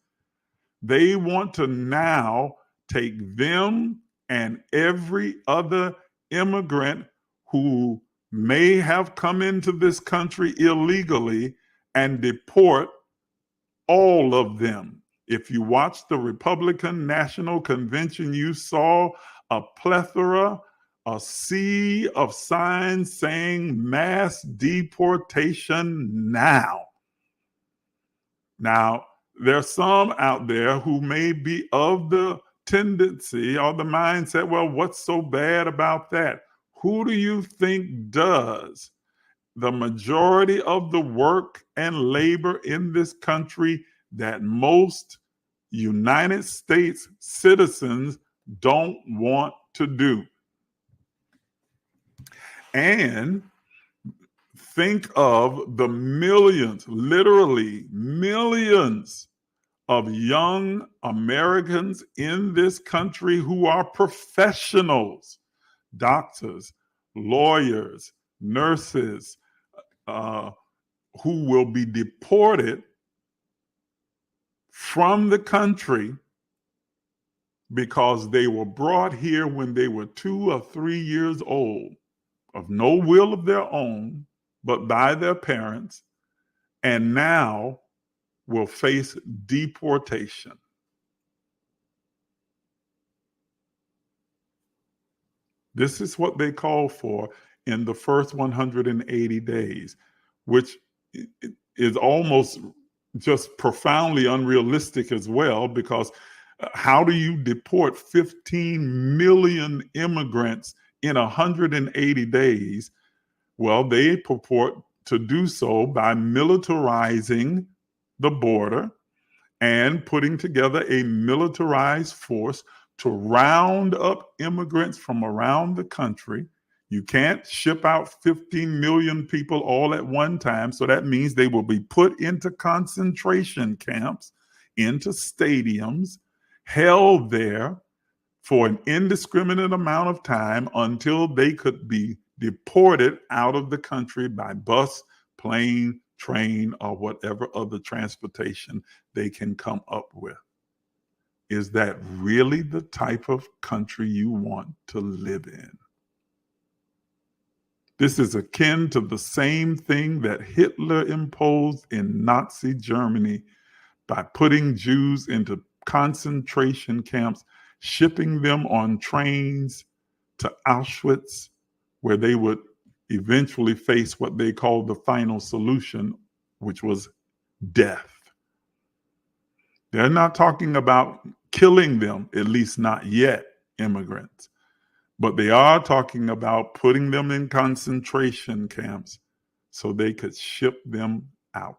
They want to now take them and every other immigrant who may have come into this country illegally and deport all of them. If you watched the Republican National Convention, you saw a plethora, a sea of signs saying mass deportation now. Now, there's some out there who may be of the tendency or the mindset, well, what's so bad about that? Who do you think does the majority of the work and labor in this country that most United States citizens don't want to do? And think of the millions, literally millions of young Americans in this country who are professionals, doctors, lawyers, nurses, who will be deported from the country because they were brought here when they were 2 or 3 years old, of no will of their own, but by their parents, and now will face deportation. This is what they call for in the first 180 days, which is almost just profoundly unrealistic as well, because how do you deport 15 million immigrants in 180 days? Well, they purport to do so by militarizing the border and putting together a militarized force to round up immigrants from around the country. You can't ship out 15 million people all at one time. So that means they will be put into concentration camps, into stadiums, held there for an indiscriminate amount of time until they could be deported out of the country by bus, plane, train, or whatever other transportation they can come up with. Is that really the type of country you want to live in? This is akin to the same thing that Hitler imposed in Nazi Germany by putting Jews into concentration camps, shipping them on trains to Auschwitz, where they would eventually face what they called the final solution, which was death. They're not talking about killing them, at least not yet, immigrants. But they are talking about putting them in concentration camps so they could ship them out.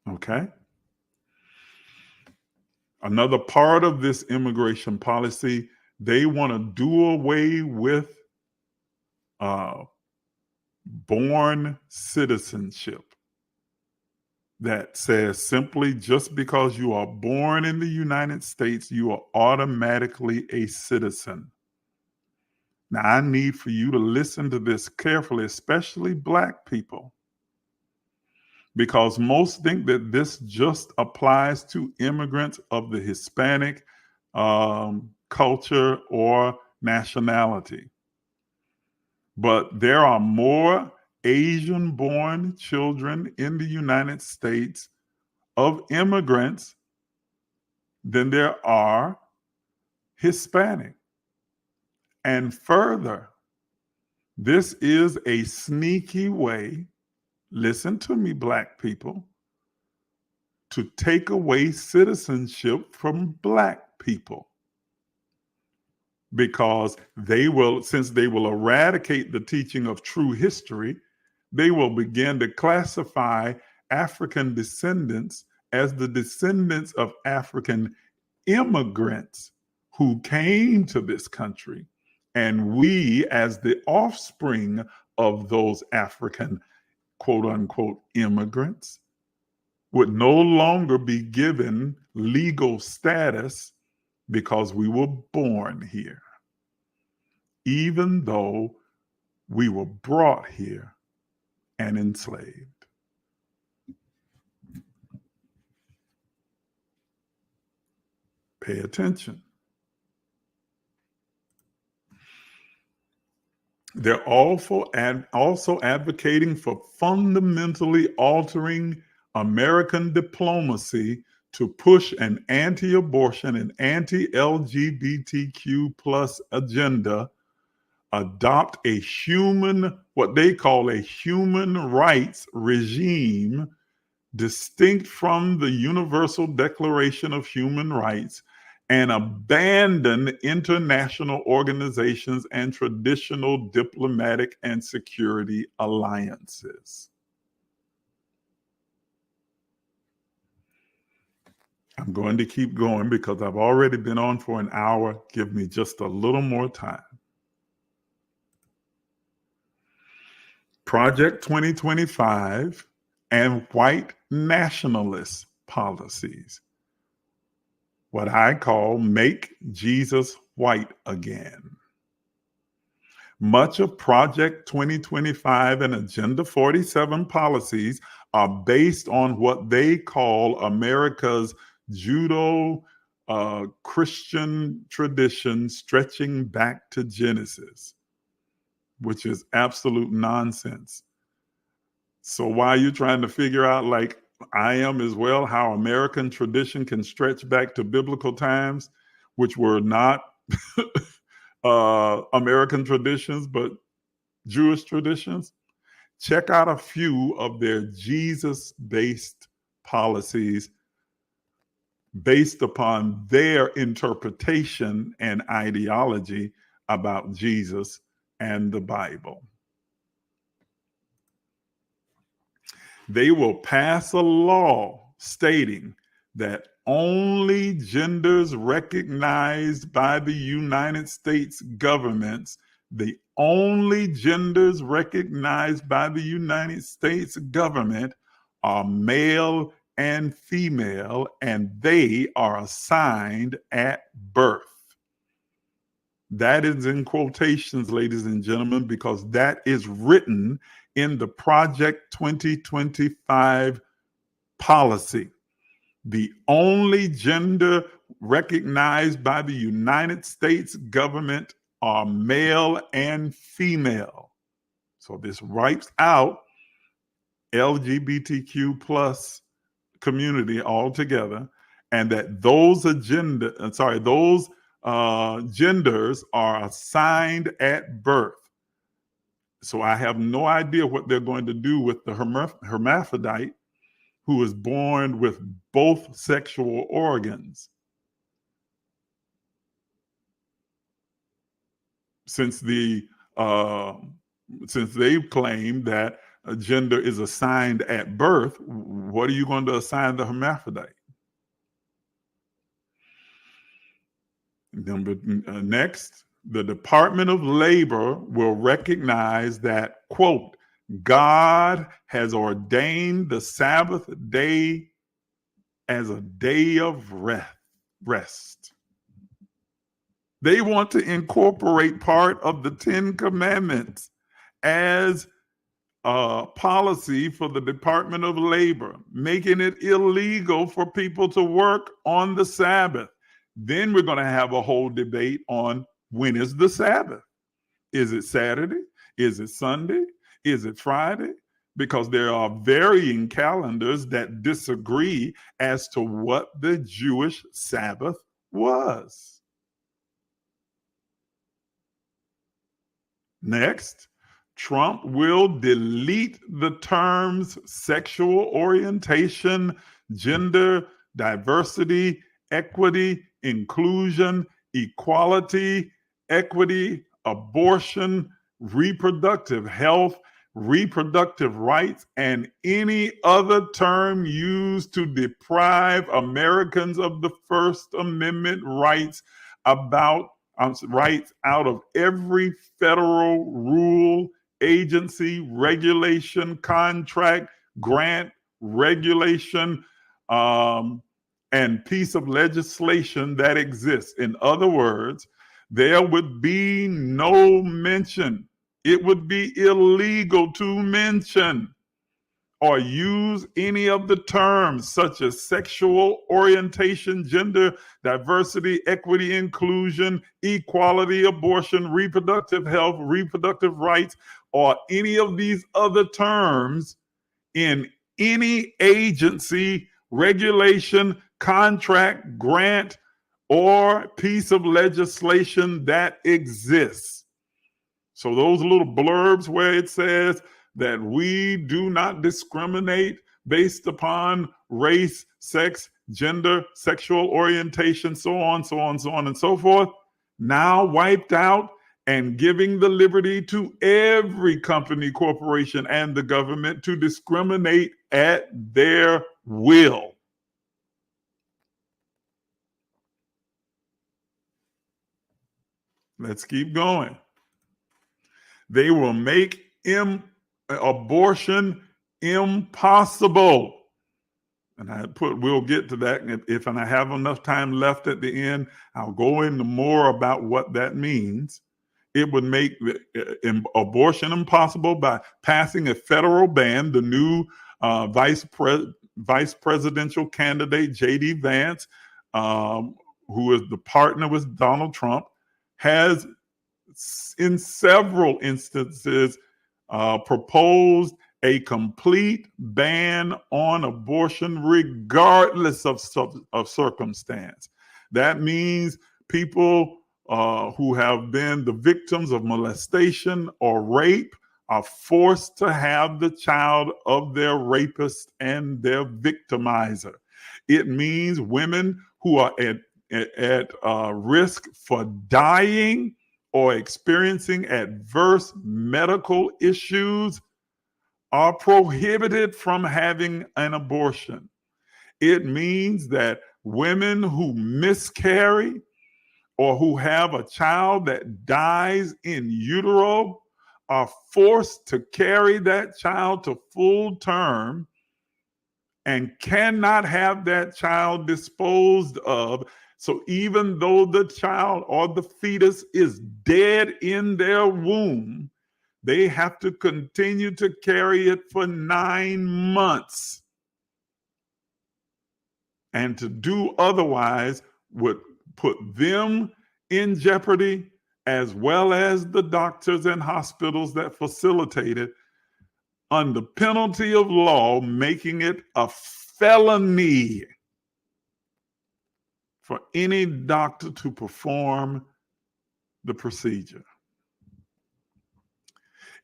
Okay? Another part of this immigration policy, they want to do away with born citizenship. That says simply just because you are born in the United States, you are automatically a citizen. Now, I need for you to listen to this carefully, especially Black people, because most think that this just applies to immigrants of the Hispanic culture or nationality. But there are more Asian-born children in the United States of immigrants than there are Hispanic. And further, this is a sneaky way, listen to me, Black people, to take away citizenship from Black people. Because they will, since they will eradicate the teaching of true history, they will begin to classify African descendants as the descendants of African immigrants who came to this country. And we, as the offspring of those African, quote unquote, immigrants, would no longer be given legal status because we were born here, even though we were brought here and enslaved. Pay attention. They're also advocating for fundamentally altering American diplomacy to push an anti-abortion and anti-LGBTQ plus agenda, adopt a what they call a human rights regime distinct from the Universal Declaration of Human Rights, and abandon international organizations and traditional diplomatic and security alliances. I'm going to keep going because I've already been on for an hour. Give me just a little more time. Project 2025 and white nationalist policies. What I call Make Jesus White Again. Much of Project 2025 and Agenda 47 policies are based on what they call America's Judeo-Christian tradition stretching back to Genesis, which is absolute nonsense. So why are you trying to figure out, like I am as well, how American tradition can stretch back to biblical times, which were not American traditions, but Jewish traditions? Check out a few of their Jesus-based policies based upon their interpretation and ideology about Jesus and the Bible. They will pass a law stating that only genders recognized by the United States governments, the only genders recognized by the United States government are male and female, and they are assigned at birth. That is in quotations, ladies and gentlemen, because that is written in the Project 2025 policy. The only gender recognized by the United States government are male and female. So this wipes out LGBTQ plus community altogether, and that those genders are assigned at birth. So I have no idea what they're going to do with the hermaphrodite who is born with both sexual organs. Since they claim that a gender is assigned at birth, what are you going to assign the hermaphrodite? Next, the Department of Labor will recognize that, quote, God has ordained the Sabbath day as a day of rest. They want to incorporate part of the Ten Commandments as a policy for the Department of Labor, making it illegal for people to work on the Sabbath. Then we're going to have a whole debate on when is the Sabbath. Is it Saturday? Is it Sunday? Is it Friday? Because there are varying calendars that disagree as to what the Jewish Sabbath was. Next, Trump will delete the terms sexual orientation, gender, diversity, equity, inclusion, equality, equity, abortion, reproductive health, reproductive rights, and any other term used to deprive Americans of the First Amendment rights out of every federal rule, agency, regulation, contract, grant, regulation, and piece of legislation that exists. In other words, there would be no mention. It would be illegal to mention or use any of the terms such as sexual orientation, gender, diversity, equity, inclusion, equality, abortion, reproductive health, reproductive rights, or any of these other terms in any agency, regulation, contract, grant, or piece of legislation that exists. So those little blurbs where it says that we do not discriminate based upon race, sex, gender, sexual orientation, so on, and so forth, now wiped out, and giving the liberty to every company, corporation, and the government to discriminate at their will. Let's keep going. They will make abortion impossible. And we'll get to that. If I have enough time left at the end, I'll go into more about what that means. It would make abortion impossible by passing a federal ban. The new vice presidential candidate, J.D. Vance, who is the partner with Donald Trump, has in several instances proposed a complete ban on abortion regardless of circumstance. That means people who have been the victims of molestation or rape are forced to have the child of their rapist and their victimizer. It means women who are at risk for dying or experiencing adverse medical issues are prohibited from having an abortion. It means that women who miscarry or who have a child that dies in utero are forced to carry that child to full term and cannot have that child disposed of. So even though the child or the fetus is dead in their womb, they have to continue to carry it for 9 months. And to do otherwise would put them in jeopardy, as well as the doctors and hospitals that facilitate it, under penalty of law, making it a felony for any doctor to perform the procedure.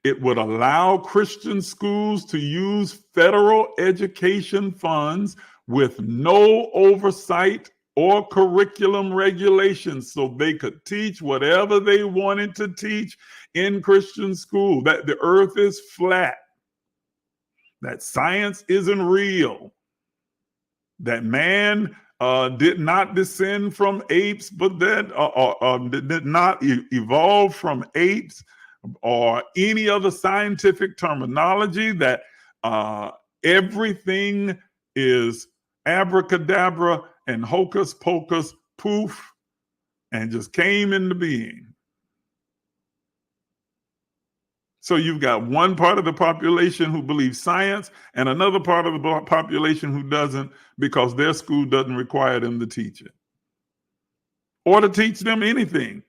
It would allow Christian schools to use federal education funds with no oversight or curriculum regulations, so they could teach whatever they wanted to teach in Christian school, that the earth is flat, that science isn't real, that man did not descend from apes, but that did not evolve from apes, or any other scientific terminology, that everything is abracadabra and hocus pocus poof and just came into being. So you've got one part of the population who believes science and another part of the population who doesn't, because their school doesn't require them to teach it or to teach them anything.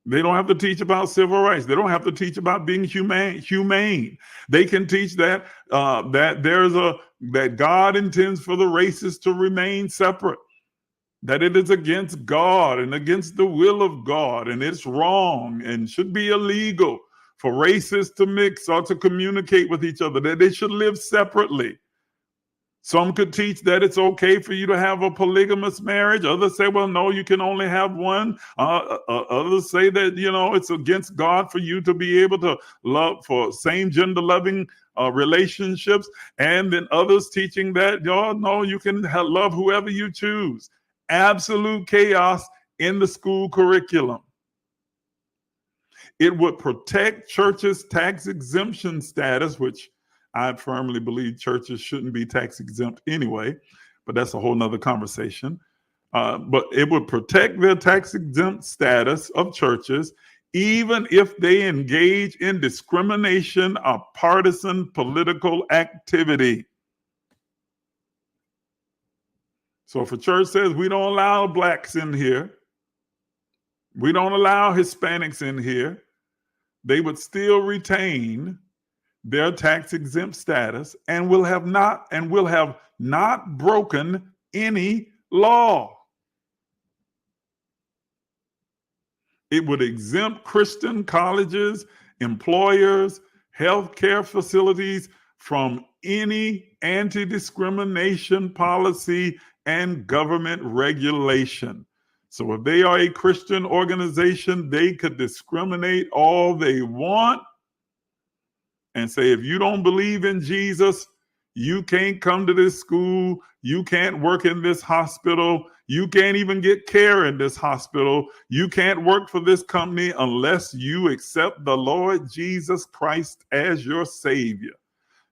They don't have to teach about civil rights. They don't have to teach about being humane. They can teach that that God intends for the races to remain separate, that it is against God and against the will of God, and it's wrong and should be illegal for races to mix or to communicate with each other, that they should live separately. Some could teach that it's okay for you to have a polygamous marriage. Others say, well, no, you can only have one. Others say that, it's against God for you to be able to love for same gender loving relationships. And then others teaching that, no, you can love whoever you choose. Absolute chaos in the school curriculum. It would protect churches' tax exemption status, which I firmly believe churches shouldn't be tax exempt anyway, but that's a whole nother conversation. But it would protect their tax exempt status of churches, even if they engage in discrimination or partisan political activity. So if a church says we don't allow blacks in here, we don't allow Hispanics in here, they would still retain their tax exempt status and will have not broken any law. It would exempt Christian colleges, employers, healthcare facilities from any anti-discrimination policy and government regulation. So if they are a Christian organization, they could discriminate all they want and say, if you don't believe in Jesus, you can't come to this school, you can't work in this hospital, you can't even get care in this hospital, you can't work for this company unless you accept the Lord Jesus Christ as your Savior.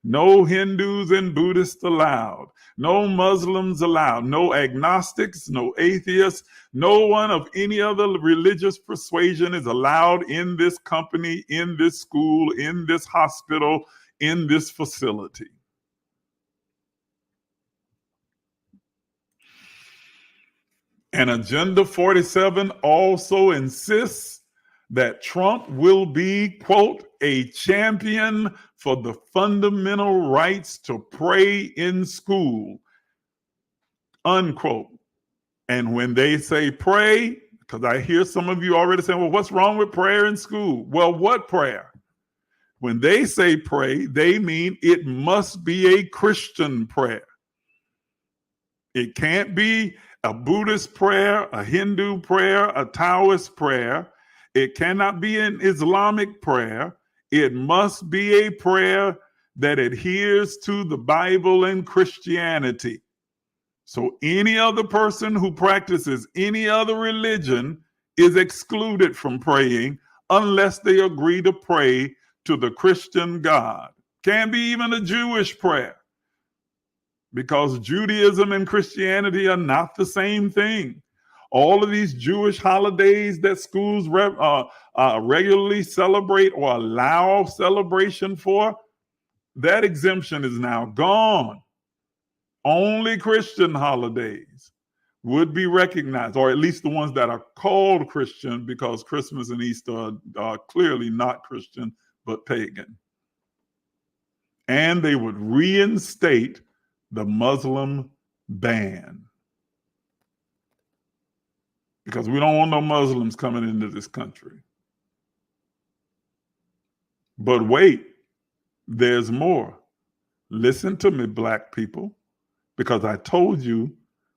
No Hindus and Buddhists allowed. No Muslims allowed. No agnostics, no atheists. No one of any other religious persuasion is allowed in this company, in this school, in this hospital, in this facility. And Agenda 47 also insists that Trump will be, quote, a champion for the fundamental rights to pray in school, unquote. And when they say pray, because I hear some of you already saying, well, what's wrong with prayer in school? Well, what prayer? When they say pray, they mean it must be a Christian prayer. It can't be a Buddhist prayer, a Hindu prayer, a Taoist prayer. It cannot be an Islamic prayer. It must be a prayer that adheres to the Bible and Christianity. So any other person who practices any other religion is excluded from praying unless they agree to pray to the Christian God. Can be even a Jewish prayer, because Judaism and Christianity are not the same thing. All of these Jewish holidays that schools regularly celebrate or allow celebration for, that exemption is now gone. Only Christian holidays would be recognized, or at least the ones that are called Christian, because Christmas and Easter are clearly not Christian, but pagan. And they would reinstate the Muslim ban, because we don't want no Muslims coming into this country. But wait, there's more. Listen to me, Black people, because I told you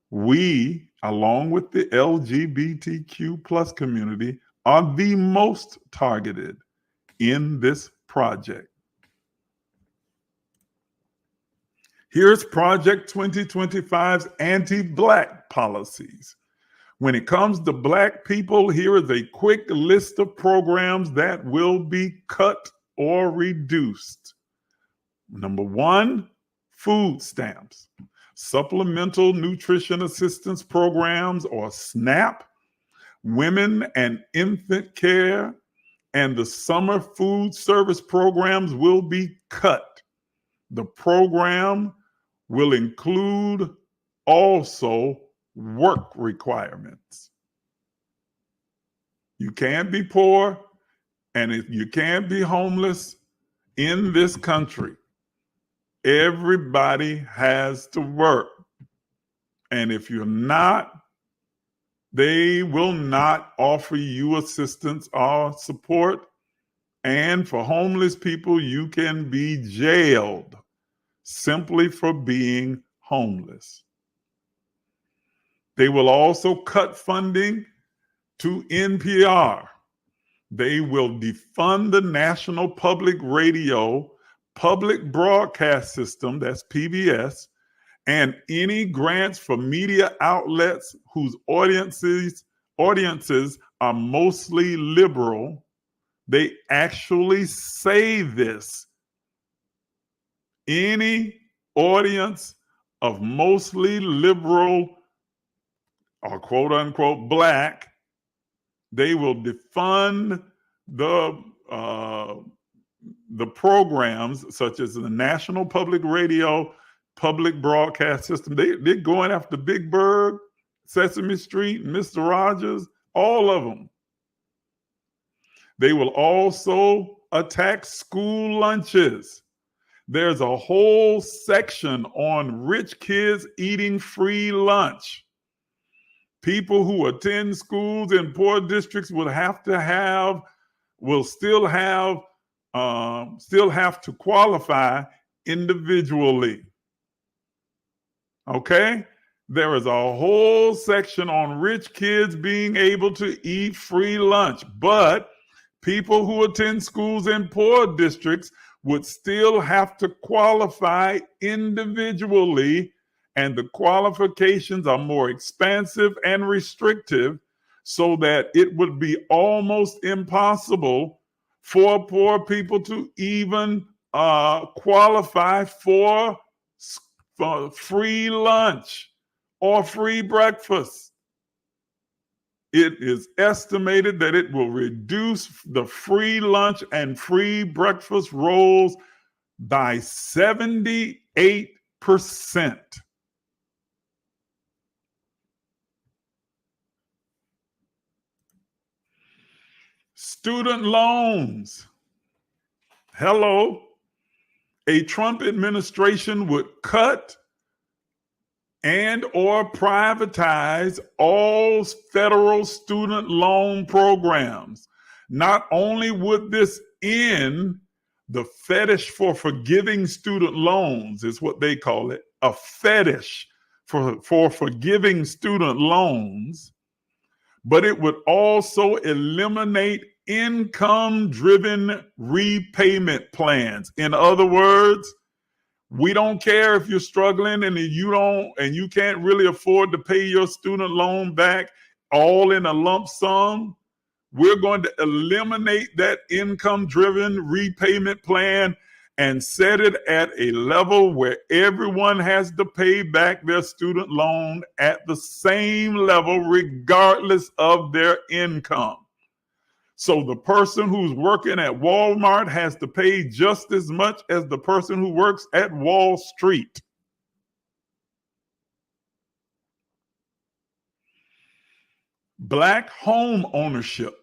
we, along with the LGBTQ plus community, are the most targeted in this project. Here's Project 2025's anti-Black policies. When it comes to Black people, here is a quick list of programs that will be cut or reduced. Number 1, food stamps. Supplemental Nutrition Assistance Programs, or SNAP, women and infant care, and the summer food service programs will be cut. The program will include also work requirements. You can't be poor and you can't be homeless in this country. Everybody has to work. And if you're not, they will not offer you assistance or support. And for homeless people, you can be jailed simply for being homeless. They will also cut funding to NPR. They will defund the National Public Radio Public Broadcast System, that's PBS, and any grants for media outlets whose audiences are mostly liberal. They actually say this. Any audience of mostly liberal or quote unquote Black, they will defund the programs such as the National Public Radio Public Broadcast System. They're going after Big Bird, Sesame Street, Mr. Rogers, all of them. They will also attack school lunches. There's a whole section on rich kids eating free lunch. People who attend schools in poor districts will still have to qualify individually. Okay? There is a whole section on rich kids being able to eat free lunch, but people who attend schools in poor districts would still have to qualify individually, and the qualifications are more expansive and restrictive, so that it would be almost impossible for poor people to even qualify for free lunch or free breakfast. It is estimated that it will reduce the free lunch and free breakfast rolls by 78%. Student loans. Hello. A Trump administration would cut and or privatize all federal student loan programs. Not only would this end The fetish for forgiving student loans is what they call it, a fetish for forgiving student loans, but it would also eliminate income-driven repayment plans. In other words, we don't care if you're struggling and you can't really afford to pay your student loan back all in a lump sum. We're going to eliminate that income-driven repayment plan and set it at a level where everyone has to pay back their student loan at the same level, regardless of their income. So the person who's working at Walmart has to pay just as much as the person who works at Wall Street. Black home ownership.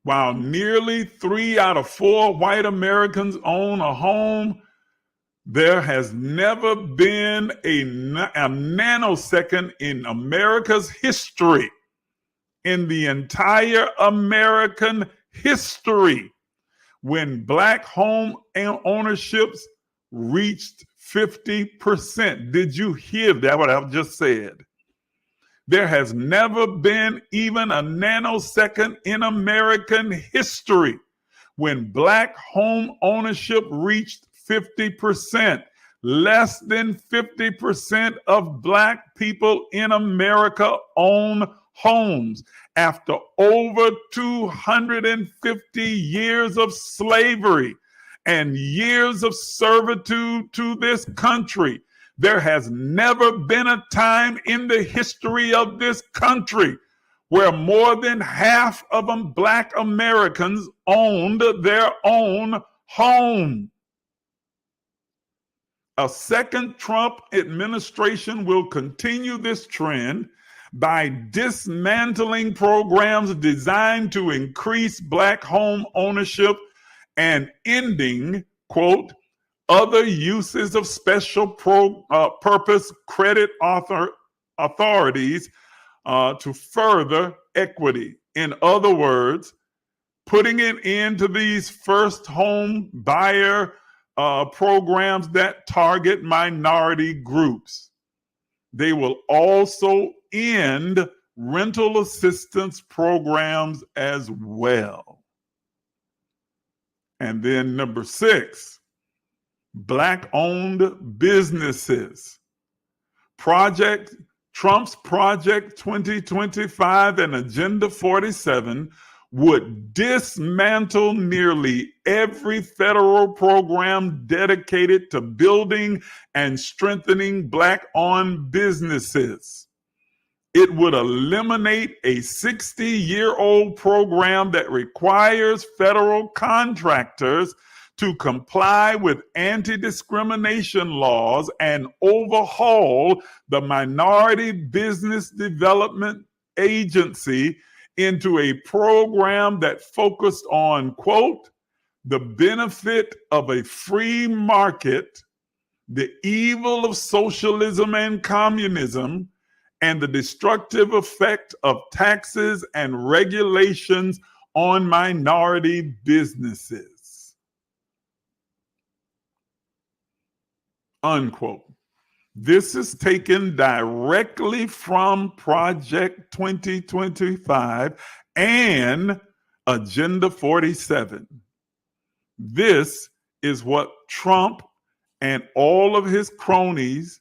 While nearly 3 out of 4 white Americans own a home, there has never been a nanosecond in America's history, in the entire American history, when Black home ownerships reached 50%. Did you hear that, what I've just said? There has never been even a nanosecond in American history when Black home ownership reached 50%. Less than 50% of Black people in America own homes after over 250 years of slavery and years of servitude to this country. There has never been a time in the history of this country where more than half of Black Americans owned their own home. A second Trump administration will continue this trend by dismantling programs designed to increase Black home ownership and ending, quote, other uses of special purpose credit authorities to further equity. In other words, putting an end to these first home buyer programs that target minority groups. They will also end rental assistance programs as well. And then number 6, Black-owned businesses. Trump's Project 2025 and Agenda 47 would dismantle nearly every federal program dedicated to building and strengthening Black-owned businesses. It would eliminate a 60-year-old program that requires federal contractors to comply with anti-discrimination laws and overhaul the Minority Business Development Agency into a program that focused on, quote, the benefit of a free market, the evil of socialism and communism, and the destructive effect of taxes and regulations on minority businesses. Unquote. This is taken directly from Project 2025 and Agenda 47. This is what Trump and all of his cronies,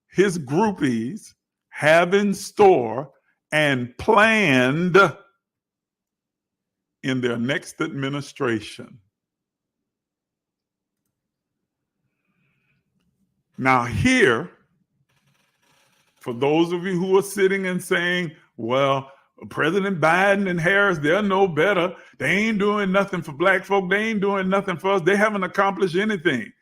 his groupies, have in store and planned in their next administration. Now here, for those of you who are sitting and saying, well, President Biden and Harris, they're no better. They ain't doing nothing for Black folk. They ain't doing nothing for us. They haven't accomplished anything.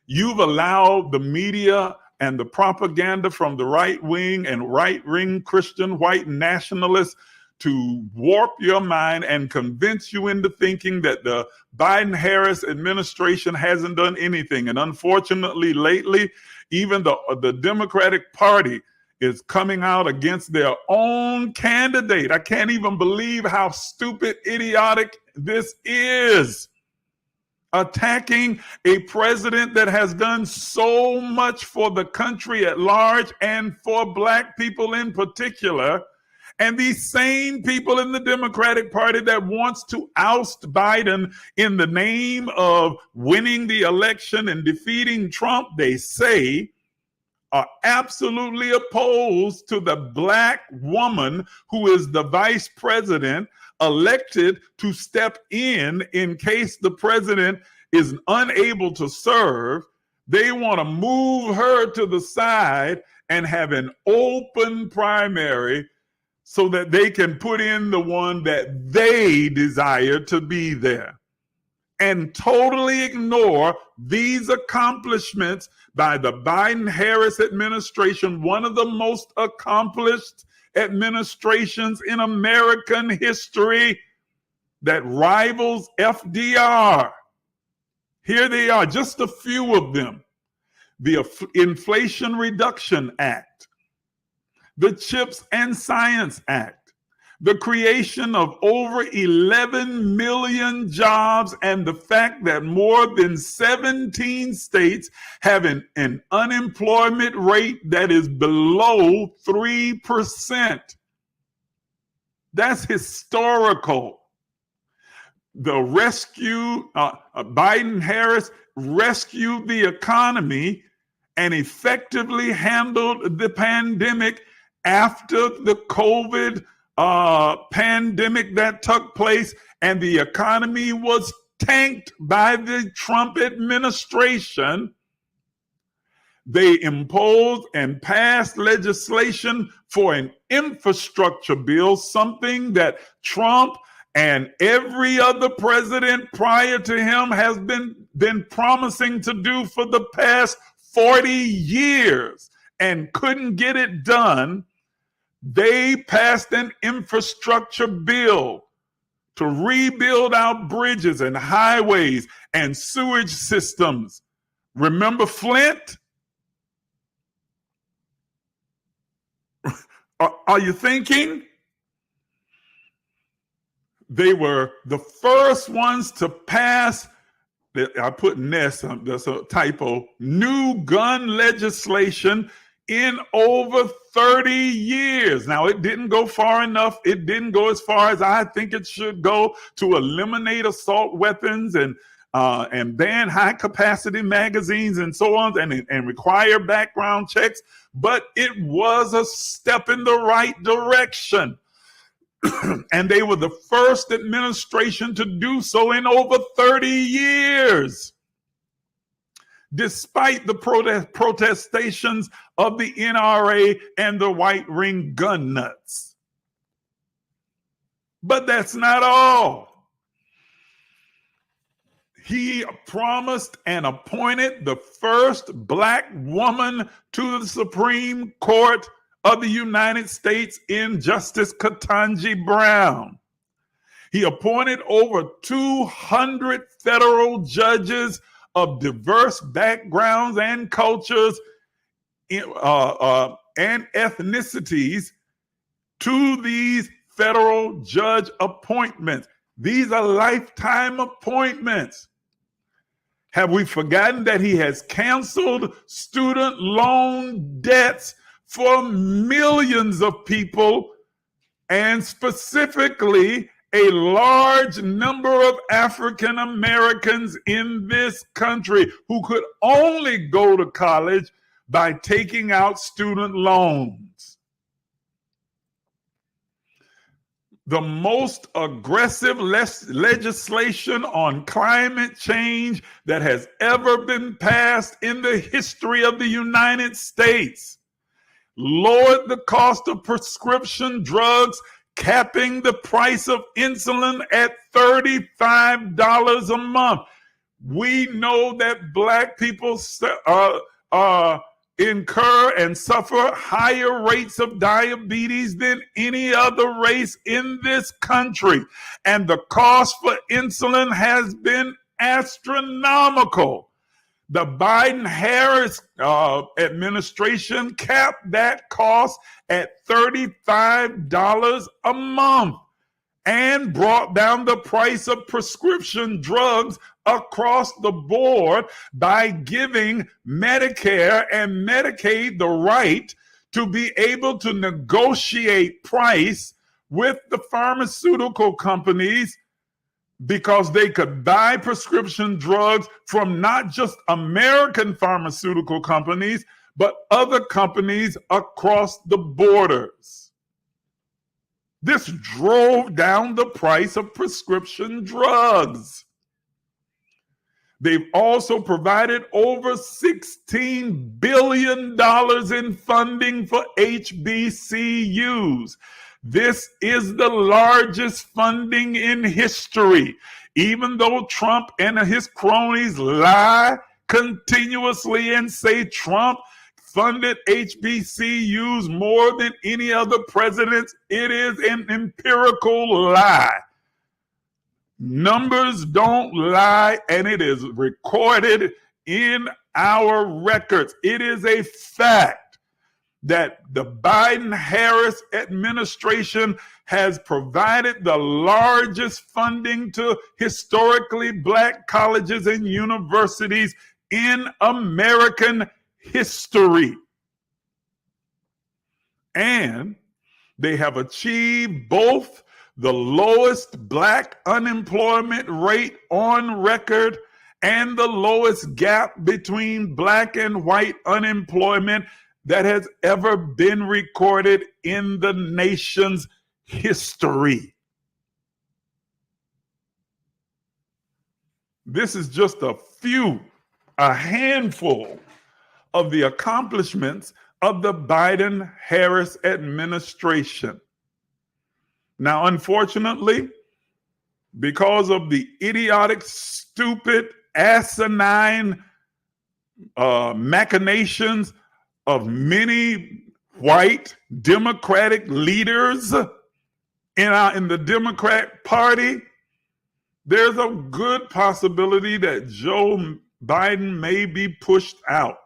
You've allowed the media and the propaganda from the right wing and right-wing Christian white nationalists to warp your mind and convince you into thinking that the Biden-Harris administration hasn't done anything. And unfortunately, lately, even the Democratic Party is coming out against their own candidate. I can't even believe how stupid, idiotic this is. attacking a president that has done so much for the country at large and for Black people in particular. And these same people in the Democratic Party that wants to oust Biden in the name of winning the election and defeating Trump, they say, are absolutely opposed to the Black woman who is the vice president elected to step in case the president is unable to serve. They want to move her to the side and have an open primary so that they can put in the one that they desire to be there, and totally ignore these accomplishments by the Biden-Harris administration, one of the most accomplished administrations in American history that rivals FDR. Here they are, just a few of them. The Inflation Reduction Act, the CHIPS and Science Act, the creation of over 11 million jobs, and the fact that more than 17 states have an unemployment rate that is below 3%. That's historical. The rescue, Biden-Harris rescued the economy and effectively handled the pandemic after the COVID pandemic that took place, and the economy was tanked by the Trump administration. They imposed and passed legislation for an infrastructure bill, something that Trump and every other president prior to him has been promising to do for the past 40 years and couldn't get it done. They passed an infrastructure bill to rebuild our bridges and highways and sewage systems. Remember Flint? Are you thinking? They were the first ones to pass, I put NESS, that's a typo, new gun legislation in over 30 years. Now, it didn't go far enough. It didn't go as far as I think it should go to eliminate assault weapons and ban high-capacity magazines and so on, and require background checks. But it was a step in the right direction. And they were the first administration to do so in over 30 years. Despite the protestations of the NRA and the white ring gun nuts. But that's not all. He promised and appointed the first Black woman to the Supreme Court of the United States in Justice Ketanji Brown. He appointed over 200 federal judges of diverse backgrounds and cultures and ethnicities to these federal judge appointments. These are lifetime appointments. Have we forgotten that he has canceled student loan debts for millions of people, and specifically a large number of African Americans in this country who could only go to college by taking out student loans? The most aggressive legislation on climate change that has ever been passed in the history of the United States. Lowered the cost of prescription drugs, capping the price of insulin at $35 a month. We know that Black people incur and suffer higher rates of diabetes than any other race in this country. And the cost for insulin has been astronomical. The Biden-Harris administration capped that cost at $35 a month and brought down the price of prescription drugs across the board by giving Medicare and Medicaid the right to be able to negotiate price with the pharmaceutical companies, because they could buy prescription drugs from not just American pharmaceutical companies, but other companies across the borders. This drove down the price of prescription drugs. They've also provided over $16 billion in funding for HBCUs. This is the largest funding in history. Even though Trump and his cronies lie continuously and say Trump funded HBCUs more than any other president, it is an empirical lie. Numbers don't lie, and it is recorded in our records. It is a fact that the Biden-Harris administration has provided the largest funding to historically Black colleges and universities in American history. And they have achieved both the lowest Black unemployment rate on record and the lowest gap between Black and white unemployment that has ever been recorded in the nation's history. This is just a handful of the accomplishments of the Biden-Harris administration. Now, unfortunately, because of the idiotic, stupid, asinine machinations of many white Democratic leaders in the Democrat Party, there's a good possibility that Joe Biden may be pushed out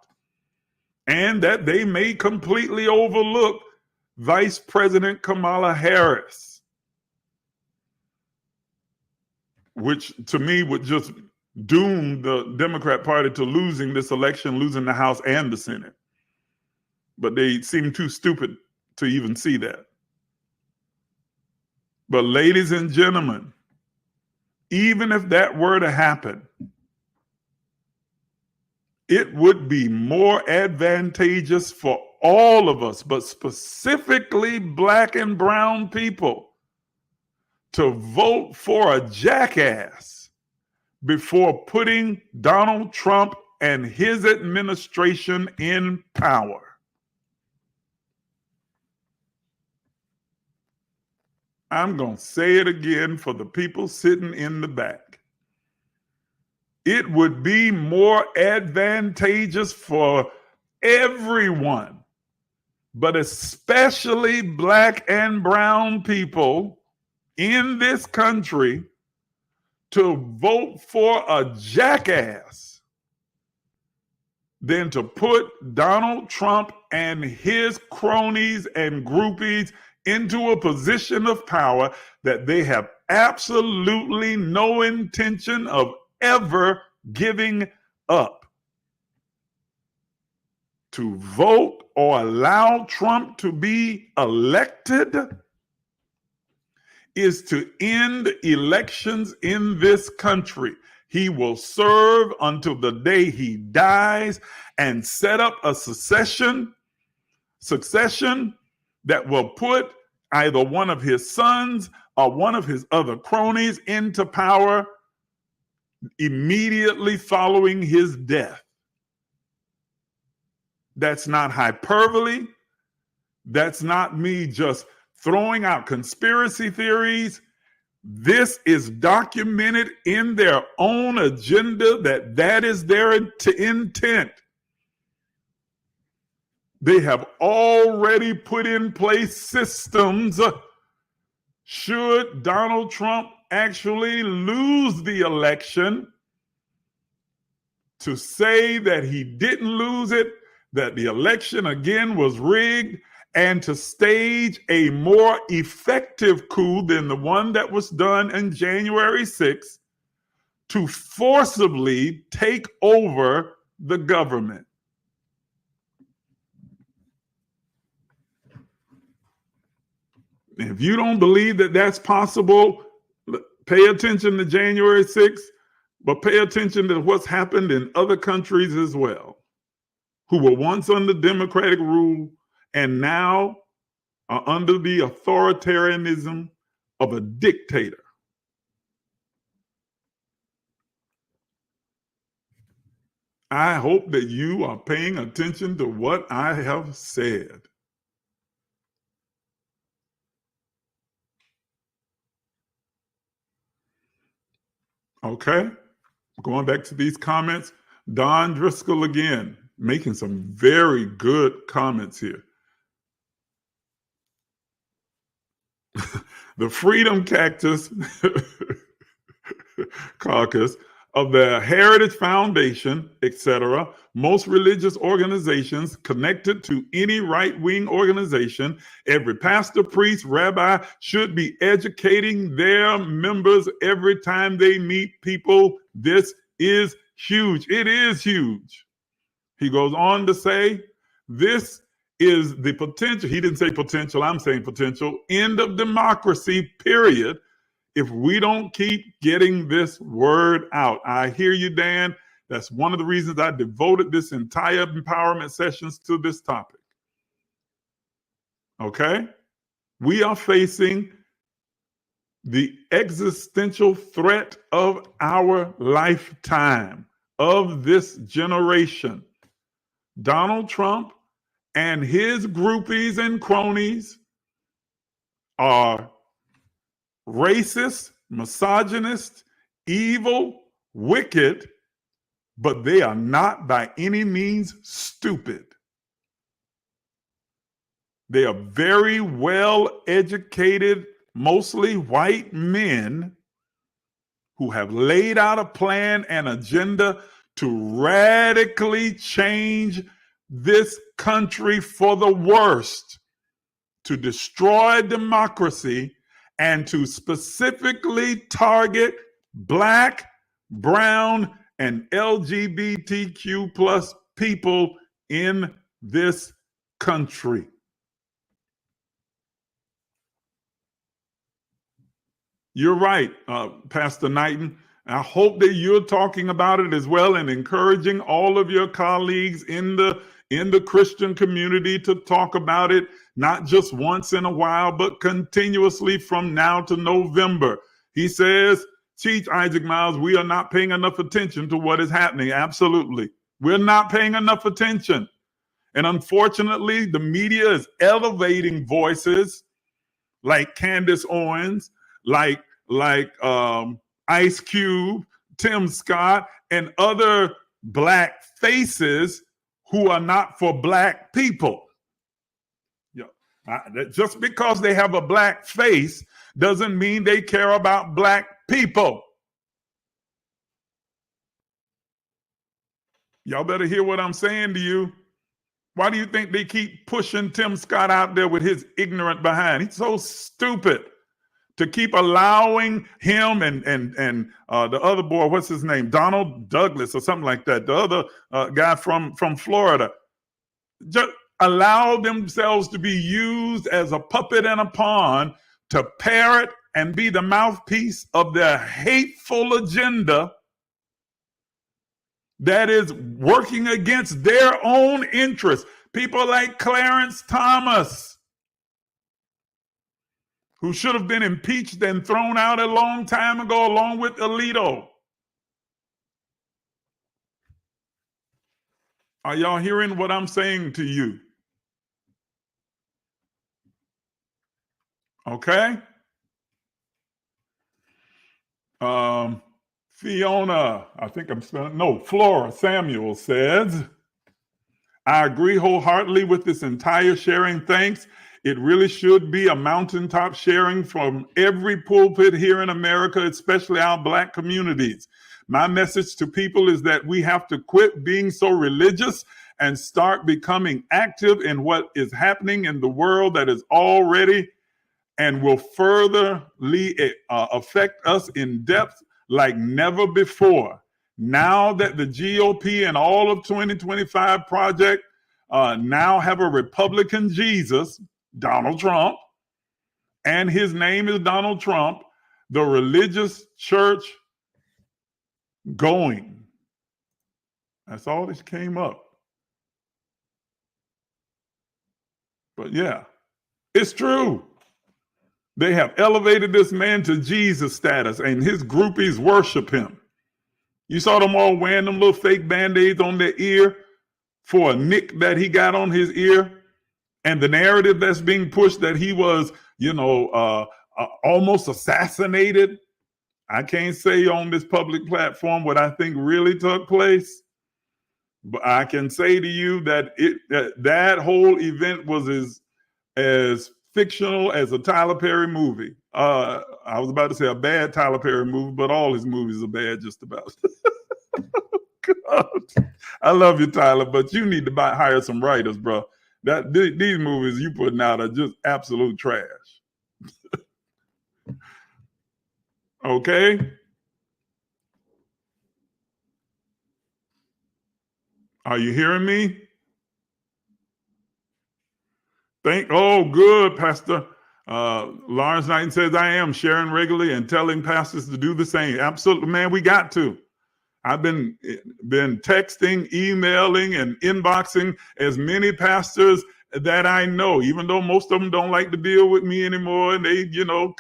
and that they may completely overlook Vice President Kamala Harris, which to me would just doom the Democrat Party to losing this election, losing the House and the Senate. But they seem too stupid to even see that. But ladies and gentlemen, even if that were to happen, it would be more advantageous for all of us, but specifically Black and brown people, to vote for a jackass before putting Donald Trump and his administration in power. I'm going to say it again for the people sitting in the back. It would be more advantageous for everyone, but especially Black and brown people in this country, to vote for a jackass than to put Donald Trump and his cronies and groupies into a position of power that they have absolutely no intention of ever giving up. To vote or allow Trump to be elected is to end elections in this country. He will serve until the day he dies and set up a succession that will put either one of his sons or one of his other cronies into power immediately following his death. That's not hyperbole. That's not me just throwing out conspiracy theories. This is documented in their own agenda that is their intent. They have already put in place systems should Donald Trump actually lose the election, to say that he didn't lose it, that the election again was rigged, and to stage a more effective coup than the one that was done on January 6th, to forcibly take over the government. If you don't believe that that's possible, pay attention to January 6th, but pay attention to what's happened in other countries as well, who were once under democratic rule and now are under the authoritarianism of a dictator. I hope that you are paying attention to what I have said. Okay, going back to these comments, Don Driscoll again, making some very good comments here. The Freedom Cactus Caucus of the Heritage Foundation, etc., most religious organizations connected to any right-wing organization, every pastor, priest, rabbi should be educating their members every time they meet people. This is huge. It is huge. He goes on to say, this is the potential. He didn't say potential. I'm saying potential. End of democracy, period. If we don't keep getting this word out. I hear you, Dan. That's one of the reasons I devoted this entire empowerment sessions to this topic. Okay? We are facing the existential threat of our lifetime, of this generation. Donald Trump and his groupies and cronies are racist, misogynist, evil, wicked, but they are not by any means stupid. They are very well educated, mostly white men who have laid out a plan and agenda to radically change this country for the worst, to destroy democracy, and to specifically target Black, brown, and LGBTQ plus people in this country. You're right, Pastor Knighton. I hope that you're talking about it as well and encouraging all of your colleagues in the Christian community to talk about it, not just once in a while, but continuously from now to November. He says, Chief Isaac Miles, we are not paying enough attention to what is happening. Absolutely. We're not paying enough attention. And unfortunately, the media is elevating voices like Candace Owens, like Ice Cube, Tim Scott, and other Black faces who are not for Black people. Just because they have a Black face doesn't mean they care about Black people. Y'all better hear what I'm saying to you. Why do you think they keep pushing Tim Scott out there with his ignorant behind? He's so stupid to keep allowing him and the other boy, what's his name? Donald Douglas or something like that. The other guy from Florida. Just allow themselves to be used as a puppet and a pawn to parrot and be the mouthpiece of their hateful agenda that is working against their own interests. People like Clarence Thomas, who should have been impeached and thrown out a long time ago, along with Alito. Are y'all hearing what I'm saying to you? Okay? Fiona, Flora Samuel says, I agree wholeheartedly with this entire sharing. Thanks. It really should be a mountaintop sharing from every pulpit here in America, especially our Black communities. My message to people is that we have to quit being so religious and start becoming active in what is happening in the world that is already and will furtherly affect us in depth, like never before. Now that the GOP and all of 2025 project now have a Republican Jesus, Donald Trump, and his name is Donald Trump, the religious church going. That's all that came up. But yeah, it's true. They have elevated this man to Jesus status, and his groupies worship him. You saw them all wearing them little fake Band-Aids on their ear for a nick that he got on his ear. And the narrative that's being pushed that he was, almost assassinated. I can't say on this public platform what I think really took place. But I can say to you that that whole event was as fictional as a Tyler Perry movie. I was about to say a bad Tyler Perry movie, but all his movies are bad just about. God. I love you, Tyler, but you need to hire some writers, bro. These movies you putting out are just absolute trash. Okay? Are you hearing me? Good, Pastor. Lawrence Knighton says, I am sharing regularly and telling pastors to do the same. Absolutely, man, we got to. I've been texting, emailing, and inboxing as many pastors that I know, even though most of them don't like to deal with me anymore and they, don't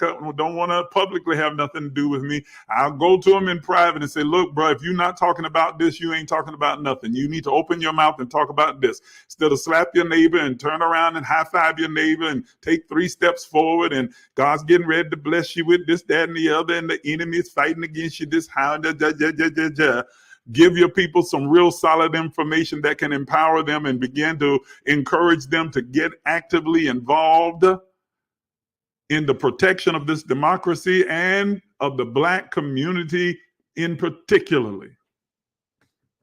want to publicly have nothing to do with me. I'll go to them in private and say, look, bro, if you're not talking about this, you ain't talking about nothing. You need to open your mouth and talk about this. Instead of slap your neighbor and turn around and high five your neighbor and take 3 steps forward and God's getting ready to bless you with this, that, and the other, and the enemy is fighting against you, this, how, Give your people some real solid information that can empower them and begin to encourage them to get actively involved in the protection of this democracy and of the Black community in particularly.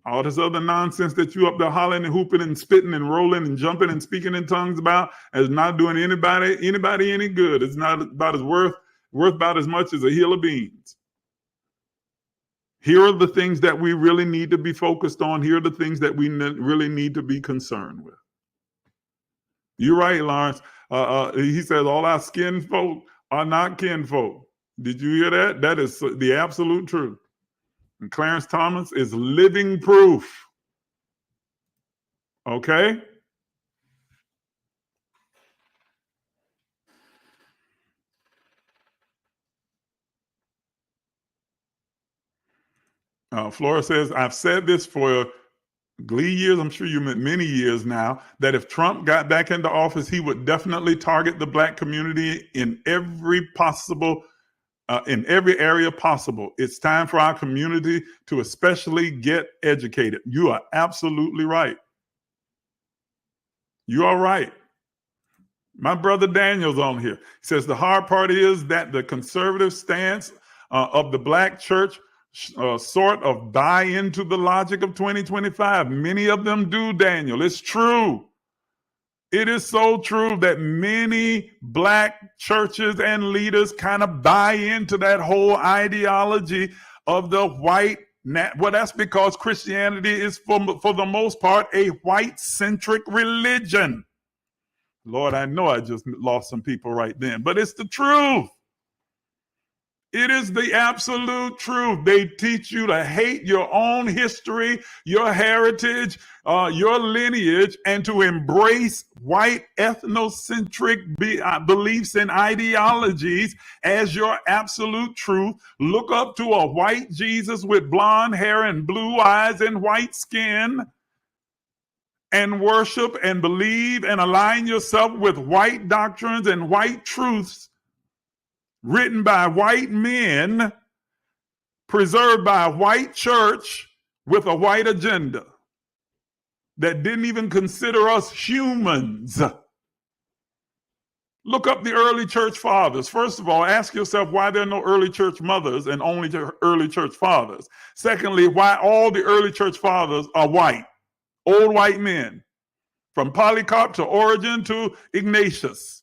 All this other nonsense that you up there hollering and hooping and spitting and rolling and jumping and speaking in tongues about is not doing anybody any good. It's not about worth about as much as a hill of beans. Here are the things that we really need to be focused on. Here are the things that we really need to be concerned with. You're right, Lawrence. He says all our skin folk are not kinfolk. Did you hear that? That is the absolute truth. And Clarence Thomas is living proof. Okay? Flora says, I've said this for Glee years, I'm sure you meant many years now, that if Trump got back into office, he would definitely target the Black community in every area possible. It's time for our community to especially get educated. You are absolutely right. You are right. My brother Daniel's on here. He says the hard part is that the conservative stance of the Black church sort of buy into the logic of 2025. Many of them do, Daniel. It's true. It is so true that many Black churches and leaders kind of buy into that whole ideology of the white. Well, that's because Christianity is, for the most part, a white-centric religion. Lord, I know I just lost some people right then, but it's the truth. It is the absolute truth. They teach you to hate your own history, your heritage, your lineage, and to embrace white ethnocentric beliefs and ideologies as your absolute truth. Look up to a white Jesus with blonde hair and blue eyes and white skin and worship and believe and align yourself with white doctrines and white truths written by white men, preserved by a white church with a white agenda that didn't even consider us humans. Look up the early church fathers. First of all, ask yourself why there are no early church mothers and only early church fathers. Secondly, why all the early church fathers are white, old white men, from Polycarp to Origen to Ignatius.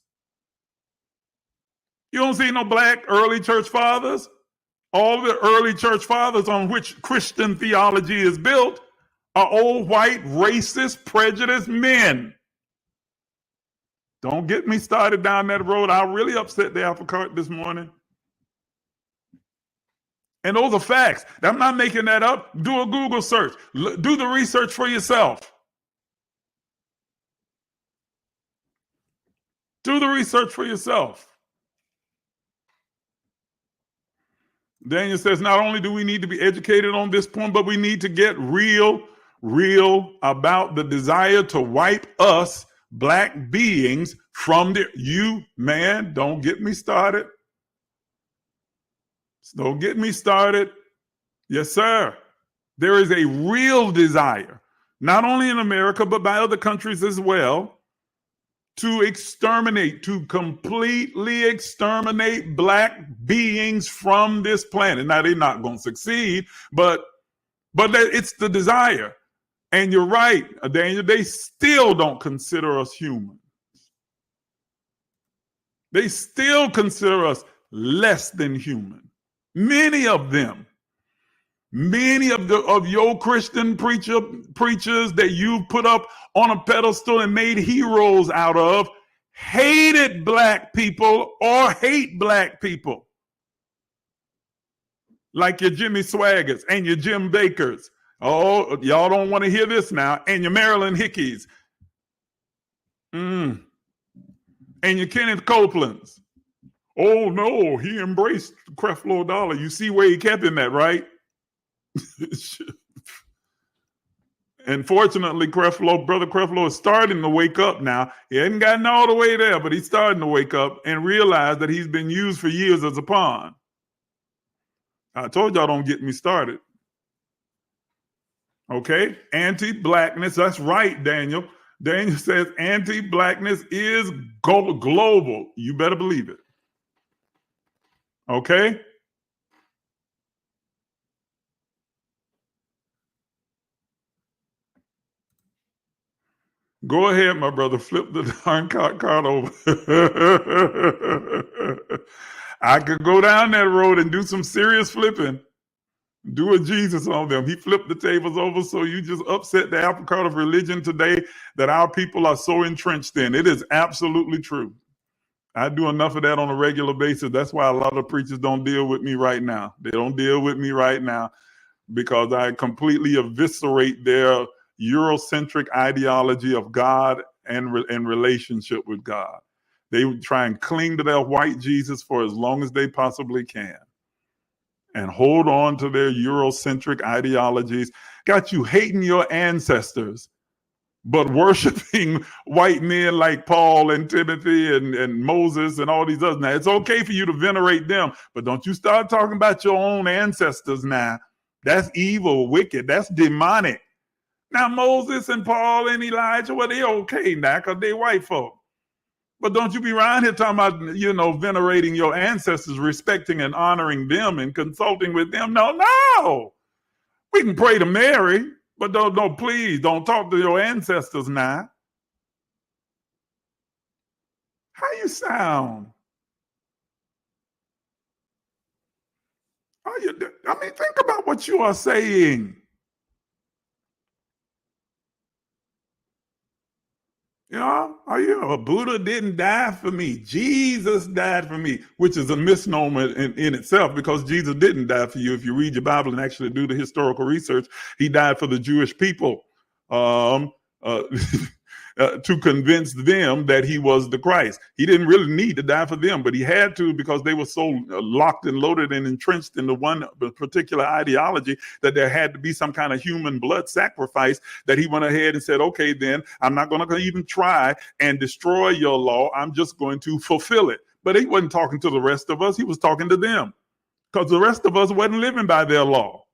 You don't see no Black early church fathers. All the early church fathers on which Christian theology is built are old, white, racist, prejudiced men. Don't get me started down that road. I'll really upset the apple cart this morning. And those are facts. I'm not making that up. Do a Google search. Do the research for yourself. Do the research for yourself. Daniel says, not only do we need to be educated on this point, but we need to get real about the desire to wipe us black beings from man, don't get me started. Don't get me started. Yes, sir. There is a real desire, not only in America, but by other countries as well, to completely exterminate black beings from this planet. Now, they're not going to succeed, but it's the desire. And you're right, Daniel, they still don't consider us human. They still consider us less than human. Many of them, many of your Christian preachers that you've put up on a pedestal and made heroes out of, hated black people or hate black people. Like your Jimmy Swaggart and your Jim Bakers. Oh, y'all don't want to hear this now. And your Marilyn Hickeys. And your Kenneth Copelands. Oh, no, he embraced Creflo Dollar. You see where he kept him at, right? And fortunately, Brother Creflo is starting to wake up now. He hasn't gotten all the way there, but he's starting to wake up and realize that he's been used for years as a pawn. I told y'all don't get me started. Okay, anti-blackness, that's right, Daniel. Daniel says anti-blackness is global. You better believe it. Okay? Go ahead, my brother. Flip the darn card over. I could go down that road and do some serious flipping. Do a Jesus on them. He flipped the tables over, so you just upset the apple cart of religion today that our people are so entrenched in. It is absolutely true. I do enough of that on a regular basis. That's why a lot of preachers don't deal with me right now. They don't deal with me right now because I completely eviscerate their Eurocentric ideology of God and relationship with God. They would try and cling to their white Jesus for as long as they possibly can and hold on to their Eurocentric ideologies. Got you hating your ancestors, but worshiping white men like Paul and Timothy and Moses and all these others. Now, it's okay for you to venerate them, but don't you start talking about your own ancestors now. That's evil, wicked, that's demonic. Now, Moses and Paul and Elijah, well, they're okay now because they're white folk. But don't you be around here talking about, venerating your ancestors, respecting and honoring them and consulting with them. No. We can pray to Mary, but please don't talk to your ancestors now. How you sound? Think about what you are saying. Buddha didn't die for me. Jesus died for me, which is a misnomer in itself because Jesus didn't die for you. If you read your Bible and actually do the historical research, he died for the Jewish people to convince them that he was the Christ. He didn't really need to die for them, but he had to because they were so locked and loaded and entrenched in the one particular ideology that there had to be some kind of human blood sacrifice that he went ahead and said, okay, then I'm not going to even try and destroy your law. I'm just going to fulfill it. But he wasn't talking to the rest of us. He was talking to them because the rest of us wasn't living by their law.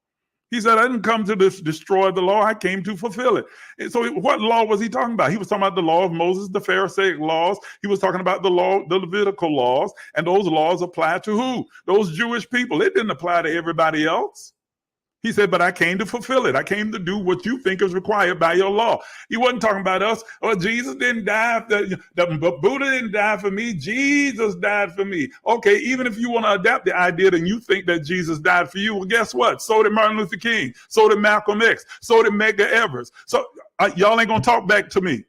He said, I didn't come to destroy the law. I came to fulfill it. And so what law was he talking about? He was talking about the law of Moses, the Pharisaic laws. He was talking about the Levitical laws. And those laws apply to who? Those Jewish people. It didn't apply to everybody else. He said, but I came to fulfill it. I came to do what you think is required by your law. He wasn't talking about us. Oh, Jesus didn't die. But Buddha didn't die for me. Jesus died for me. Okay, even if you want to adapt the idea and you think that Jesus died for you, well, guess what? So did Martin Luther King. So did Malcolm X. So did Medgar Evers. So y'all ain't going to talk back to me.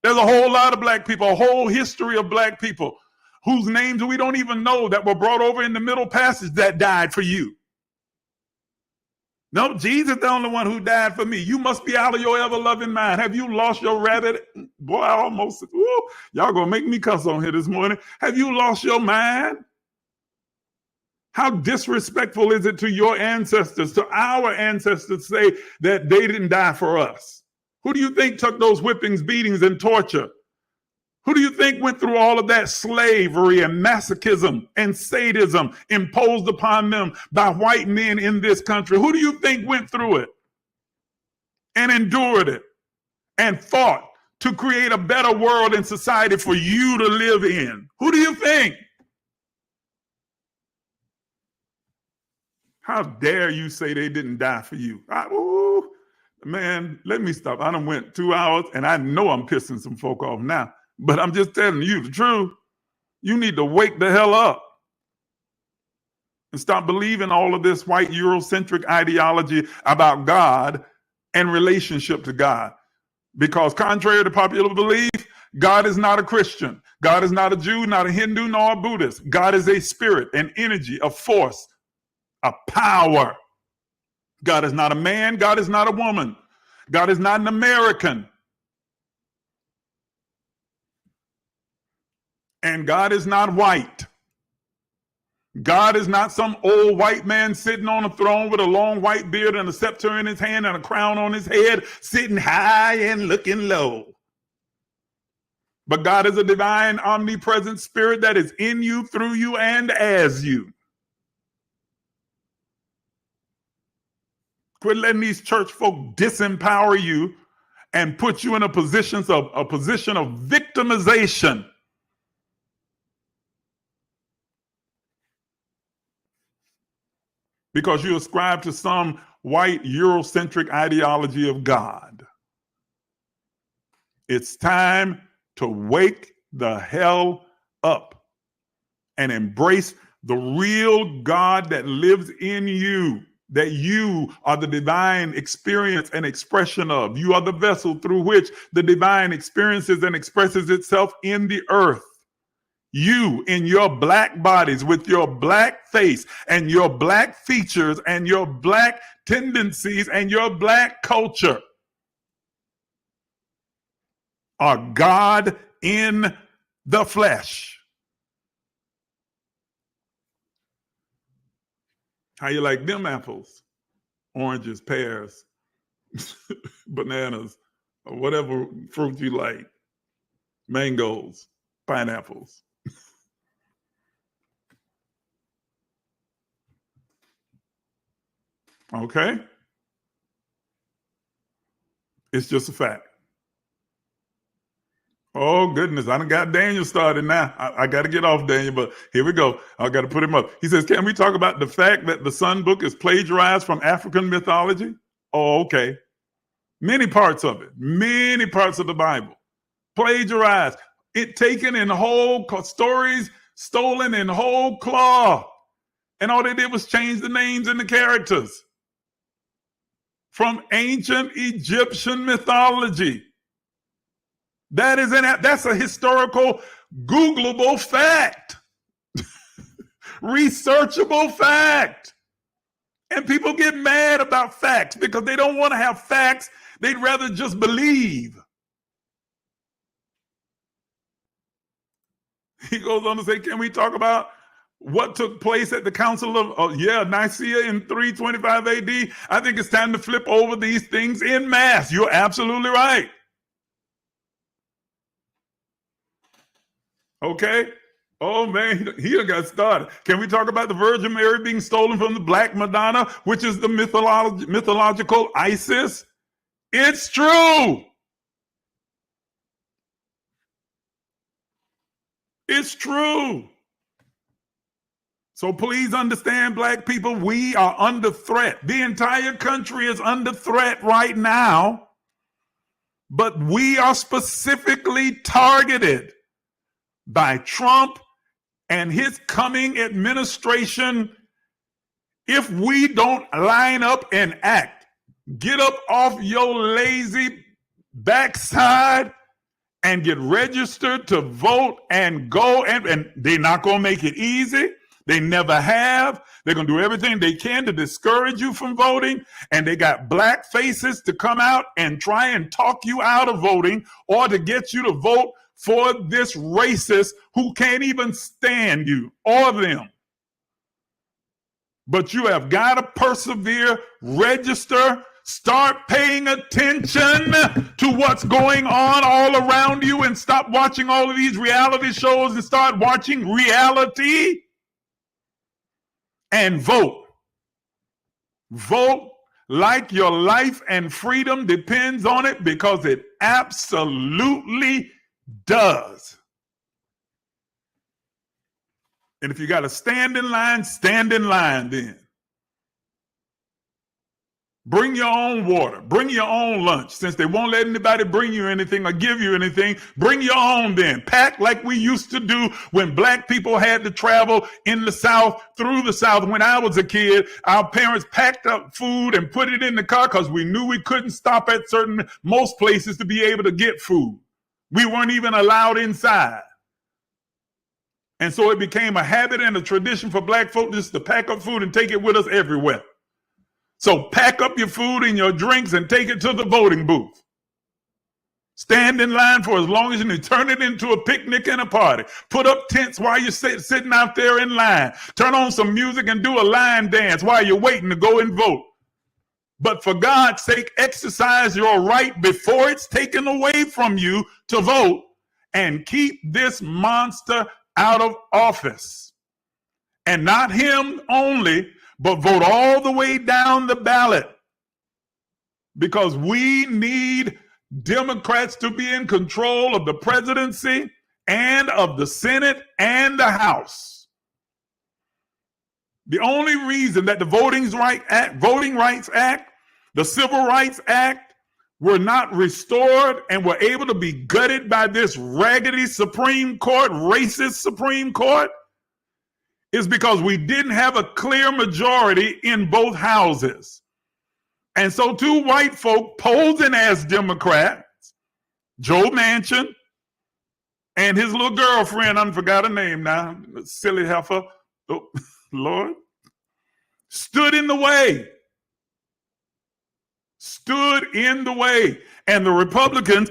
There's a whole lot of black people, a whole history of black people whose names we don't even know that were brought over in the Middle Passage that died for you. No, Jesus the only one who died for me. You must be out of your ever-loving mind. Have you lost your rabbit? Boy, I almost, y'all gonna make me cuss on here this morning. Have you lost your mind? How disrespectful is it to your ancestors, to our ancestors, to say that they didn't die for us? Who do you think took those whippings, beatings, and torture? Who do you think went through all of that slavery and masochism and sadism imposed upon them by white men in this country? Who do you think went through it and endured it and fought to create a better world and society for you to live in? Who do you think? How dare you say they didn't die for you? Man, let me stop. I done went 2 hours and I know I'm pissing some folk off now. But I'm just telling you the truth. You need to wake the hell up and stop believing all of this white Eurocentric ideology about God and relationship to God. Because contrary to popular belief, God is not a Christian. God is not a Jew, not a Hindu, nor a Buddhist. God is a spirit, an energy, a force, a power. God is not a man. God is not a woman. God is not an American. And God is not white. God is not some old white man sitting on a throne with a long white beard and a scepter in his hand and a crown on his head, sitting high and looking low. But God is a divine, omnipresent spirit that is in you, through you, and as you. Quit letting these church folk disempower you and put you in a position of victimization. Because you ascribe to some white Eurocentric ideology of God. It's time to wake the hell up and embrace the real God that lives in you, that you are the divine experience and expression of. You are the vessel through which the divine experiences and expresses itself in the earth. You in your black bodies with your black face and your black features and your black tendencies and your black culture are God in the flesh. How you like them apples? Oranges, pears, bananas, or whatever fruit you like. Mangoes, pineapples. Okay? It's just a fact. Oh, goodness. I done got Daniel started now. I got to get off Daniel, but here we go. I got to put him up. He says, can we talk about the fact that the Sun Book is plagiarized from African mythology? Oh, okay. Many parts of it, many parts of the Bible. Plagiarized. It taken in whole stories, stolen in whole cloth. And all they did was change the names and the characters from ancient Egyptian mythology. That's a historical, Googleable fact, researchable fact. And people get mad about facts because they don't want to have facts. They'd rather just believe. He goes on to say, can we talk about what took place at the Council of Nicaea in 325 AD? I think it's time to flip over these things en masse. You're absolutely right. Okay. Oh, man, he done got started. Can we talk about the Virgin Mary being stolen from the Black Madonna, which is the mythological Isis? It's true. It's true. So please understand, Black people, we are under threat. The entire country is under threat right now, but we are specifically targeted by Trump and his coming administration. If we don't line up and act, get up off your lazy backside and get registered to vote and go, and they're not going to make it easy. They never have. They're going to do everything they can to discourage you from voting. And they got black faces to come out and try and talk you out of voting or to get you to vote for this racist who can't even stand you or them. But you have got to persevere, register, start paying attention to what's going on all around you and stop watching all of these reality shows and start watching reality. And vote. Vote like your life and freedom depends on it, because it absolutely does. And if you got to stand in line then. Bring your own water. Bring your own lunch. Since they won't let anybody bring you anything or give you anything, bring your own then. Pack like we used to do when black people had to travel in the South, through the South. When I was a kid, our parents packed up food and put it in the car because we knew we couldn't stop at most places to be able to get food. We weren't even allowed inside. And so it became a habit and a tradition for black folk just to pack up food and take it with us everywhere. So pack up your food and your drinks and take it to the voting booth. Stand in line for as long as you need. Turn it into a picnic and a party. Put up tents while you're sitting out there in line. Turn on some music and do a line dance while you're waiting to go and vote. But for God's sake, exercise your right before it's taken away from you to vote, and keep this monster out of office. And not him only, but vote all the way down the ballot, because we need Democrats to be in control of the presidency and of the Senate and the House. The only reason that the Voting Rights Act, the Civil Rights Act were not restored and were able to be gutted by this raggedy Supreme Court, racist Supreme Court, is because we didn't have a clear majority in both houses. And so two white folk posing as Democrats, Joe Manchin and his little girlfriend, I forgot her name now, silly heifer, oh, Lord, stood in the way. And the Republicans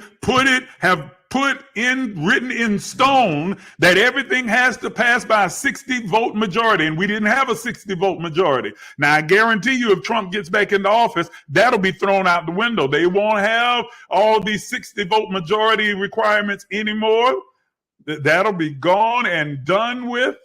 have written in stone that everything has to pass by a 60-vote majority, and we didn't have a 60-vote majority. Now, I guarantee you, if Trump gets back into office, that'll be thrown out the window. They won't have all these 60-vote majority requirements anymore. That'll be gone and done with.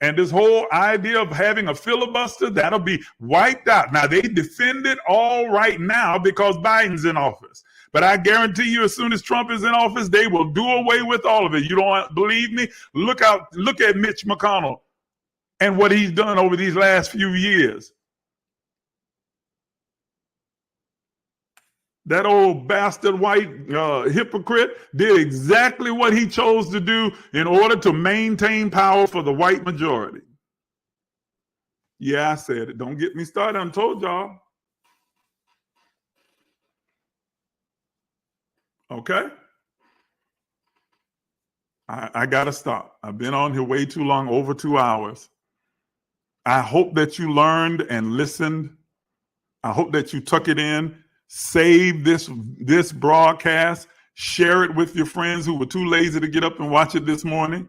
And this whole idea of having a filibuster, that'll be wiped out. Now, they defend it all right now because Biden's in office. But I guarantee you, as soon as Trump is in office, they will do away with all of it. You don't believe me? Look at Mitch McConnell and what he's done over these last few years. That old bastard white hypocrite did exactly what he chose to do in order to maintain power for the white majority. Yeah, I said it. Don't get me started. I told y'all. Okay? I got to stop. I've been on here way too long, over 2 hours. I hope that you learned and listened. I hope that you took it in. Save this broadcast. Share it with your friends who were too lazy to get up and watch it this morning.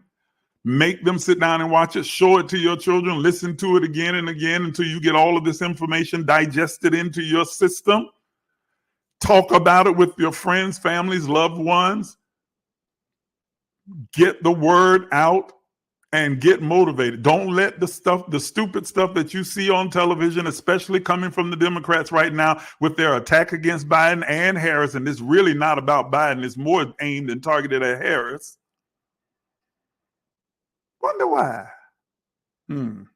Make them sit down and watch it. Show it to your children. Listen to it again and again until you get all of this information digested into your system. Talk about it with your friends, families, loved ones. Get the word out and get motivated. Don't let the stupid stuff that you see on television, especially coming from the Democrats right now with their attack against Biden and Harris, and it's really not about Biden. It's more aimed and targeted at Harris. Wonder why. Don't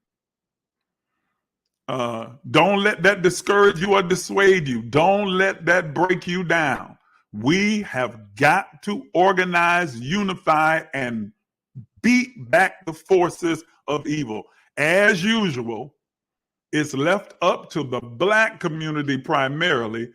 let that discourage you or dissuade you. Don't let that break you down. We have got to organize, unify, and beat back the forces of evil. As usual, it's left up to the Black community primarily